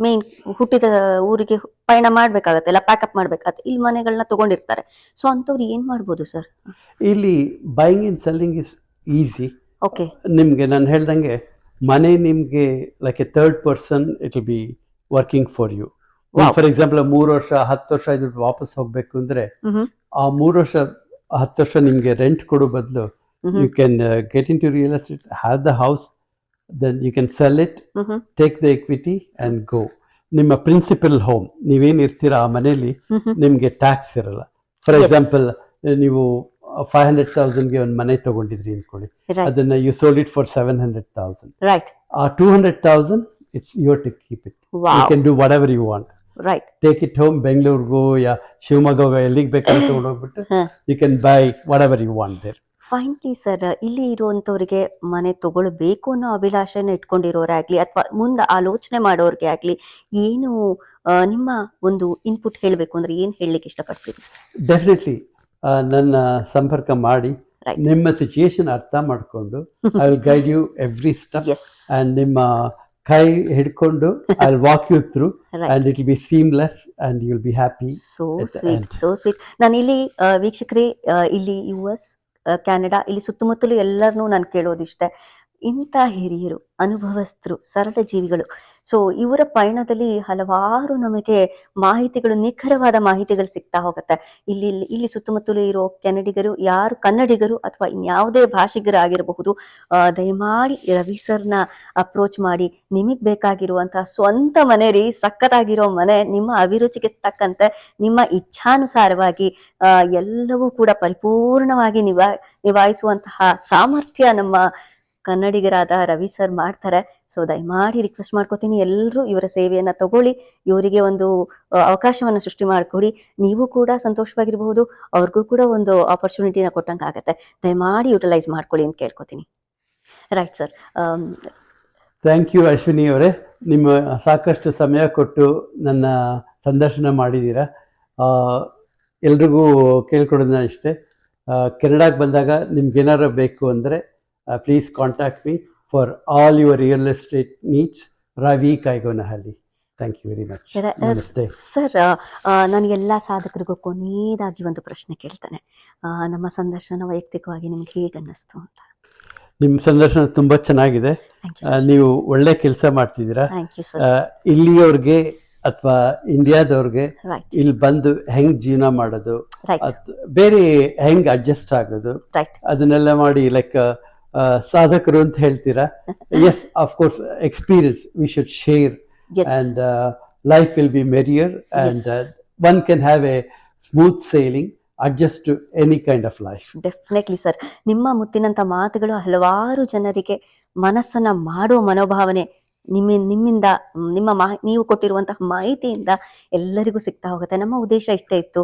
ಮೇನ್ ಹುಟ್ಟಿದ ಊರಿಗೆ ಪಯಣ ಮಾಡ್ಬೇಕಾಗತ್ತೆ, ಎಲ್ಲ ಪ್ಯಾಕಪ್ ಮಾಡ್ಬೇಕಾಗತ್ತೆ. ಇಲ್ಲಿ ಮನೆಗಳನ್ನ ತಗೊಂಡಿರ್ತಾರೆ. ಸೊ ಅಂತವ್ರು ಏನ್ ಮಾಡ್ಬೋದು ಸರ್? ಇಲ್ಲಿ buying and selling is easy. Okay. ನಿಮ್ಗೆ ನಾನು ಹೇಳ್ದಂಗೆ ಮನೆ ನಿಮ್ಗೆ like a third person it will be working for you. For example 3 ವರ್ಷ 10 ವರ್ಷ ಇದ್ದು ವಾಪಸ್ ಹೋಗ್ಬೇಕು ಅಂದ್ರೆ ಆ 3 ವರ್ಷ 10 ವರ್ಷ ನಿಮ್ಗೆ ರೆಂಟ್ ಕೊಡೋ ಬದಲು you can get into real estate, have the house, then you can sell it, take the equity and go. ನಿಮ್ಮ ಪ್ರಿನ್ಸಿಪಲ್ ಹೋಮ್ ನೀವೇನು ಇರ್ತೀರಾ ಆ ಮನೆಯಲ್ಲಿ ನಿಮ್ಗೆ ಟ್ಯಾಕ್ಸ್ ಇರಲ್ಲ. ಫಾರ್ ಎಕ್ಸಾಂಪಲ್ ನೀವು 500,000ಗೆ ಒಂದು ಮನೆ ತಗೊಂಡಿದ್ರಿ ಅನ್ಕೊಳ್ಳಿ, ಅದನ್ನ you sold it for 700,000. Right. ಆ 200,000 it's your to keep it. You can do whatever you want. Right. Take it home, ಬೆಂಗಳೂರಿಗೋ ಯಾ ಶಿವಮೊಗ್ಗ ಎಲ್ಲಿಗೆ ಬೇಕಾದ್ರೆ ತಗೊಂಡೋಗ್ಬಿಟ್ಟು you can buy whatever you want there. Finally sir, ಇಲ್ಲಿ ಇರುವಂತವ್ರಿಗೆ ಮನೆ ತಗೊಳ್ಬೇಕು ಅನ್ನೋ ಅಭಿಲಾಷೆನ ಇಟ್ಕೊಂಡಿರೋರೇ ಆಗ್ಲಿ ಅಥವಾ ಮುಂದೆ ಆಲೋಚನೆ ಮಾಡೋರ್ಗೆ ಆಗ್ಲಿ, ಏನು ನಿಮ್ಮ ಒಂದು ಇನ್ಪುಟ್ ಹೇಳಬೇಕು ಅಂದ್ರೆ ಏನ್ ಹೇಳಲಿಕ್ಕೆ ಇಷ್ಟಪಡ್ತೀರಿ? ಡೆಫಿನೆಟ್ಲಿ ನನ್ನ ಸಂಪರ್ಕ ಮಾಡಿ ನಿಮ್ಮ ಸಿಚುಯೇಷನ್ ಅರ್ಥ ಮಾಡಿಕೊಂಡು I will guide you every step and ನಿಮ್ಮ ಕೈ ಹಿಡ್ಕೊಂಡು I will walk you through and it will be seamless and you will be happy. So sweet, so sweet. ನಾನು ಇಲ್ಲಿ ವೀಕ್ಷಕರೇ, ಇಲ್ಲಿ US, ಕ್ಯಾನಡಾ, ಇಲ್ಲಿ ಸುತ್ತಮುತ್ತಲು ಎಲ್ಲರನ್ನೂ ನಾನು ಕೇಳೋದಿಷ್ಟೇ, ಇಂಥ ಹಿರಿಯರು, ಅನುಭವಸ್ಥರು, ಸರಳ ಜೀವಿಗಳು. ಸೊ ಇವರ ಪಯಣದಲ್ಲಿ ಹಲವಾರು ನಮಗೆ ಮಾಹಿತಿಗಳು, ನಿಖರವಾದ ಮಾಹಿತಿಗಳು ಸಿಗ್ತಾ ಹೋಗುತ್ತೆ. ಇಲ್ಲಿ ಸುತ್ತಮುತ್ತಲು ಇರೋ ಕೆನಡಿಗರು, ಯಾರು ಕನ್ನಡಿಗರು ಅಥವಾ ಇನ್ಯಾವುದೇ ಭಾಷಿಗರಾಗಿರಬಹುದು, ದಯಮಾಡಿ ರವಿ ಸರ್ನ ಅಪ್ರೋಚ್ ಮಾಡಿ. ನಿಮಗೆ ಬೇಕಾಗಿರುವಂತಹ ಸ್ವಂತ ಮನೆ ರೀ, ಸಕ್ಕತ್ತಾಗಿರೋ ಮನೆ, ನಿಮ್ಮ ಅಭಿರುಚಿಗೆ ತಕ್ಕಂತೆ ನಿಮ್ಮ ಇಚ್ಛಾನುಸಾರವಾಗಿ ಎಲ್ಲವೂ ಕೂಡ ಪರಿಪೂರ್ಣವಾಗಿ ನಿಭಾಯಿಸುವಂತಹ ಸಾಮರ್ಥ್ಯ ನಮ್ಮ ಕನ್ನಡಿಗರಾದ ರವಿ ಸರ್ ಮಾಡ್ತಾರೆ. ಸೊ ದಯಮಾಡಿ ರಿಕ್ವೆಸ್ಟ್ ಮಾಡ್ಕೋತೀನಿ, ಎಲ್ಲರೂ ಇವರ ಸೇವೆಯನ್ನ ತಗೊಳ್ಳಿ, ಇವರಿಗೆ ಒಂದು ಅವಕಾಶವನ್ನ ಸೃಷ್ಟಿ ಮಾಡಿಕೊಡಿ. ನೀವು ಕೂಡ ಸಂತೋಷವಾಗಿರಬಹುದು, ಅವ್ರಿಗೂ ಕೂಡ ಒಂದು ಆಪರ್ಚುನಿಟಿನ ಕೊಟ್ಟಂಗೆ ಆಗತ್ತೆ. ದಯಮಾಡಿ ಯುಟಿಲೈಸ್ ಮಾಡ್ಕೊಳ್ಳಿ ಅಂತ ಕೇಳ್ಕೊತೀನಿ. Right sir. Thank you Ashwini ಅವರೇ, ನಿಮ್ಮ ಸಾಕಷ್ಟು ಸಮಯ ಕೊಟ್ಟು ನನ್ನ ಸಂದರ್ಶನ ಮಾಡಿದ್ದೀರಾ. ಎಲ್ರಿಗೂ ಕೇಳ್ಕೊಡೋದನ್ನ ಇಷ್ಟೇ, ಕೆನಡಾಗೆ ಬಂದಾಗ ನಿಮ್ಗೇನಾರು ಬೇಕು ಅಂದರೆ please contact me for all your real estate needs. Ravi Kaigonahalli. Thank you very much. Namaste. Sir, ನಾನು ಎಲ್ಲ ಸಾಧಕರಿಗೂ ಕೊನೆಯದಾಗಿ ಒಂದು ಪ್ರಶ್ನೆ ಕೇಳ್ತಾನೆ. ನಮ್ಮ ಸಂದರ್ಶನ ವೈಯಕ್ತಿಕವಾಗಿ ನಿಮ್ಗೆ ಹೇಗೆ ಅನ್ನಿಸ್ತು ಅಂತ? ನಿಮ್ಮ ಸಂದರ್ಶನ ತುಂಬಾ ಚೆನ್ನಾಗಿದೆ. ನೀವು ಒಳ್ಳೆ ಕೆಲಸ ಮಾಡ್ತಿದ್ದೀರಾ. ಇಲ್ಲಿಯವ್ರಿಗೆ ಅಥವಾ ಇಂಡಿಯಾದವ್ರಿಗೆ ರೈಟ್ ಇಲ್ಲಿ ಬಂದು ಹೆಂಗ್ ಜೀವನ ಮಾಡೋದು, ರೈಟ್ ಬೇರೆ ಹೆಂಗ್ ಅಡ್ಜಸ್ಟ್ ಆಗೋದು, ರೈಟ್ ಅದನ್ನೆಲ್ಲ ಮಾಡಿ ಲೈಕ್ ಸಾಧಕರು ಅಂತ ಹೇಳ್ತೀರಾ. Yes, of course experience we should share as and life will be merrier and one can have a smooth sailing, adjust to any kind of life. Definitely sir, ನಿಮ್ಮ ಮುತ್ತಿನಂಥ ಮಾತುಗಳು ಹಲವಾರು ಜನರಿಗೆ ಮನಸ್ಸನ್ನ ಮಾಡುವ ಮನೋಭಾವನೆ ನಿಮ್ಮಿಂದ ನೀವು ಕೊಟ್ಟಿರುವಂತಹ ಮಾಹಿತಿಯಿಂದ ಎಲ್ಲರಿಗೂ ಸಿಗ್ತಾ ಹೋಗುತ್ತೆ. ನಮ್ಮ ಉದ್ದೇಶ ಇಷ್ಟೇ ಇತ್ತು,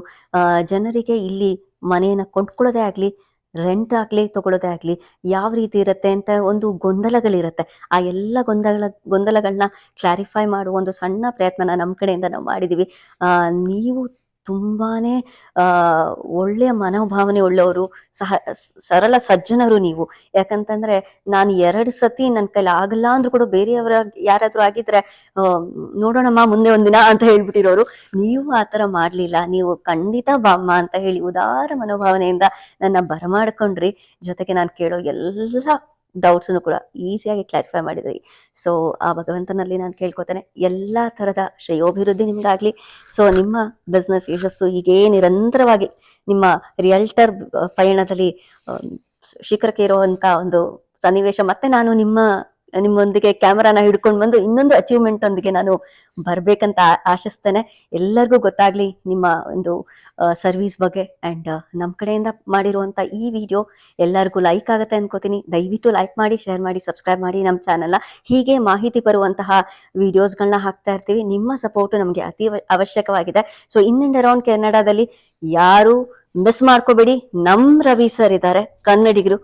ಜನರಿಗೆ ಇಲ್ಲಿ ಮನೆಯನ್ನು ಕೊಂಡ್ಕೊಳ್ಳೋದೇ ಆಗಲಿ, ರೆಂಟ್ ಆಗಲಿ, ತಗೊಳ್ಳೋದೇ ಆಗಲಿ, ಯಾವ ರೀತಿ ಇರುತ್ತೆ ಅಂತ ಒಂದು ಗೊಂದಲಗಳಿರುತ್ತೆ. ಆ ಎಲ್ಲ ಗೊಂದಲಗಳನ್ನ ಕ್ಲಾರಿಫೈ ಮಾಡುವ ಒಂದು ಸಣ್ಣ ಪ್ರಯತ್ನನ ನಮ್ಮ ಕಡೆಯಿಂದ ನಾವು ಮಾಡಿದ್ದೀವಿ. ನೀವು ತುಂಬಾನೇ ಒಳ್ಳೆಯ ಮನೋಭಾವನೆ ಉಳ್ಳವರು, ಸರಳ ಸಜ್ಜನರು ನೀವು. ಯಾಕಂತಂದ್ರೆ ನಾನು 2 ಸತಿ ನನ್ನ ಕೈಲಿ ಆಗಲ್ಲ ಅಂದ್ರೂ ಕೂಡ ಬೇರೆಯವರ ಯಾರಾದ್ರೂ ಆಗಿದ್ರೆ ನೋಡೋಣಮ್ಮ ಮುಂದೆ ಒಂದಿನ ಅಂತ ಹೇಳ್ಬಿಟ್ಟಿರೋರು. ನೀವು ಆತರ ಮಾಡ್ಲಿಲ್ಲ, ನೀವು ಖಂಡಿತ ಬಾಮ್ಮ ಅಂತ ಹೇಳಿ ಉದಾರ ಮನೋಭಾವನೆಯಿಂದ ನನ್ನ ಬರಮಾಡ್ಕೊಂಡ್ರಿ. ಜೊತೆಗೆ ನಾನು ಕೇಳೋ ಎಲ್ಲ ಡೌಟ್ಸ್ನು ಕೂಡ ಈಸಿಯಾಗಿ ಕ್ಲಾರಿಫೈ ಮಾಡಿದ್ರಿ. ಸೊ ಆ ಭಗವಂತನಲ್ಲಿ ನಾನು ಕೇಳ್ಕೊತೇನೆ, ಎಲ್ಲ ಥರದ ಶ್ರೇಯೋಭಿವೃದ್ಧಿ ನಿಮ್ಗಾಗ್ಲಿ. ಸೊ ನಿಮ್ಮ ಬಿಸ್ನೆಸ್ ಯಶಸ್ಸು ಹೀಗೇ ನಿರಂತರವಾಗಿ ನಿಮ್ಮ ರಿಯಲ್ಟರ್ ಪಯಣದಲ್ಲಿ ಶಿಖರಕ್ಕೆ ಇರುವಂತ ಒಂದು ಸನ್ನಿವೇಶ, ಮತ್ತೆ ನಾನು ನಿಮ್ಮೊಂದಿಗೆ ಕ್ಯಾಮರಾನ ಹಿಡ್ಕೊಂಡು ಬಂದು ಇನ್ನೊಂದು ಅಚೀವ್ಮೆಂಟ್ ಒಂದಿಗೆ ನಾನು ಬರ್ಬೇಕಂತ ಆಶಿಸ್ತೇನೆ. ಎಲ್ಲರಿಗೂ ಗೊತ್ತಾಗ್ಲಿ ನಿಮ್ಮ ಒಂದು ಸರ್ವಿಸ್ ಬಗ್ಗೆ. ಅಂಡ್ ನಮ್ಮ ಕಡೆಯಿಂದ ಮಾಡಿರುವಂತ ಈ ವಿಡಿಯೋ ಎಲ್ಲರಿಗೂ ಲೈಕ್ ಆಗುತ್ತೆ ಅನ್ಕೋತೀನಿ. ದಯವಿಟ್ಟು ಲೈಕ್ ಮಾಡಿ, ಶೇರ್ ಮಾಡಿ, ಸಬ್ಸ್ಕ್ರೈಬ್ ಮಾಡಿ ನಮ್ಮ ಚಾನಲ್ನ. ಹೀಗೆ ಮಾಹಿತಿ ಬರುವಂತಹ ವಿಡಿಯೋಸ್ಗಳನ್ನ ಹಾಕ್ತಾ ಇರ್ತೀವಿ. ನಿಮ್ಮ ಸಪೋರ್ಟ್ ನಮಗೆ ಅತಿ ಅವಶ್ಯಕವಾಗಿದೆ. ಸೊ ಇನ್ ಅಂಡ್ ಅರೌಂಡ್ ಕೆನಡಾದಲ್ಲಿ ಯಾರು ಮಿಸ್ ಮಾಡ್ಕೋಬೇಡಿ, ನಮ್ ರವಿ ಸರ್ ಇದ್ದಾರೆ, ಕನ್ನಡಿಗರು.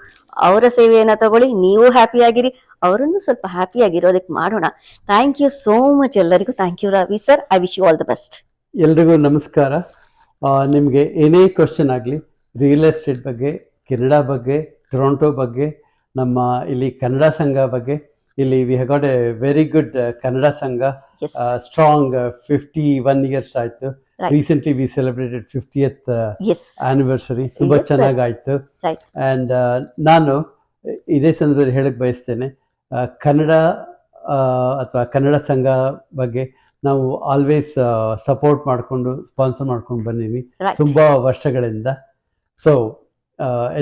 ಅವರ ಸೇವೆಯನ್ನ ತಗೊಳ್ಳಿ, ನೀವು ಹ್ಯಾಪಿ ಆಗಿರಿ, ಅವರನ್ನು ಸ್ವಲ್ಪ ಹ್ಯಾಪಿ ಆಗಿರೋದಕ್ಕೆ ಮಾಡೋಣ. ಥ್ಯಾಂಕ್ ಯು ಸೋ ಮಚ್ ಎಲ್ಲರಿಗೂ. Thank you Ravi sir. I wish you all the best. ಎಲ್ರಿಗೂ ನಮಸ್ಕಾರ. ನಿಮಗೆ ಏನೇ ಕ್ವಶನ್ ಆಗಲಿ, ರಿಯಲ್ ಎಸ್ಟೇಟ್ ಬಗ್ಗೆ, ಕೆನಡಾ ಬಗ್ಗೆ, ಟೊರೊಂಟೊ ಬಗ್ಗೆ, ನಮ್ಮ ಇಲ್ಲಿ ಕನ್ನಡ ಸಂಘ ಬಗ್ಗೆ, ಇಲ್ಲಿ we have got a very good Kannada Sangha, strong 51 years ಆಯ್ತು. Recently we celebrated 50th anniversary. ತುಂಬಾ ಚೆನ್ನಾಗಾಯ್ತು. ಅಂಡ್ ನಾನು ಇದೇ ಸಂದರ್ಭದಲ್ಲಿ ಹೇಳಕ್ ಬಯಸ್ತೇನೆ, ಕನ್ನಡ ಅಥವಾ ಕನ್ನಡ ಸಂಘ ಬಗ್ಗೆ ನಾವು ಆಲ್ವೇಸ್ ಸಪೋರ್ಟ್ ಮಾಡಿಕೊಂಡು ಸ್ಪಾನ್ಸರ್ ಮಾಡ್ಕೊಂಡು ಬಂದೀವಿ ತುಂಬಾ ವರ್ಷಗಳಿಂದ. So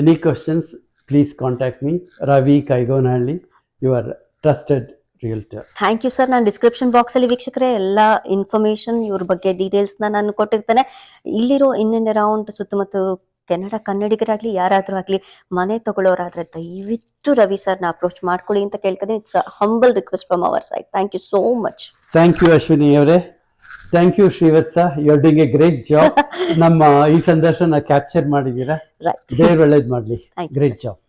any questions please contact me, Ravi Kaigonahalli, your trusted realtor. Thank you sir. ನಾನು ಡಿಸ್ಕ್ರಿಪ್ಷನ್ ಬಾಕ್ಸ್ ಅಲ್ಲಿ ವೀಕ್ಷಕರೇ ಎಲ್ಲ ಇನ್ಫಾರ್ಮೇಶನ್ ಇವ್ರ ಬಗ್ಗೆ ಡೀಟೇಲ್ಸ್ನ ನಾನು ಕೊಟ್ಟಿರ್ತೇನೆ. ಇಲ್ಲಿರೋ ಇನ್ ಅಂಡ್ ಅರೌಂಡ್ ಸುತ್ತಮುತ್ತ ಕನ್ನಡಿಗರಾಗ್ಲಿ ಯಾರಾದ್ರೂ ಆಗ್ಲಿ ಮನೆ ತಗೊಳ್ಳೋರಾದ್ರೆ ದಯವಿಟ್ಟು ರವಿ ಸರ್ನ ಅಪ್ರೋಚ್ ಮಾಡ್ಕೊಳ್ಳಿ ಅಂತ ಕೇಳ್ತೀನಿ. It's humble request from our side. Thank you so much. Thank you Ashwini ಅವರೇ. Thank you Shrivatsa, you are doing a great job. ನಮ್ಮ ಈ ಸಂದರ್ಶನ ಕ್ಯಾಪ್ಚರ್ ಮಾಡಿದ್ದೀರಾ. ದೇವ್ರು ಒಳ್ಳೇದ್ ಮಾಡ್ಲಿ. Great job.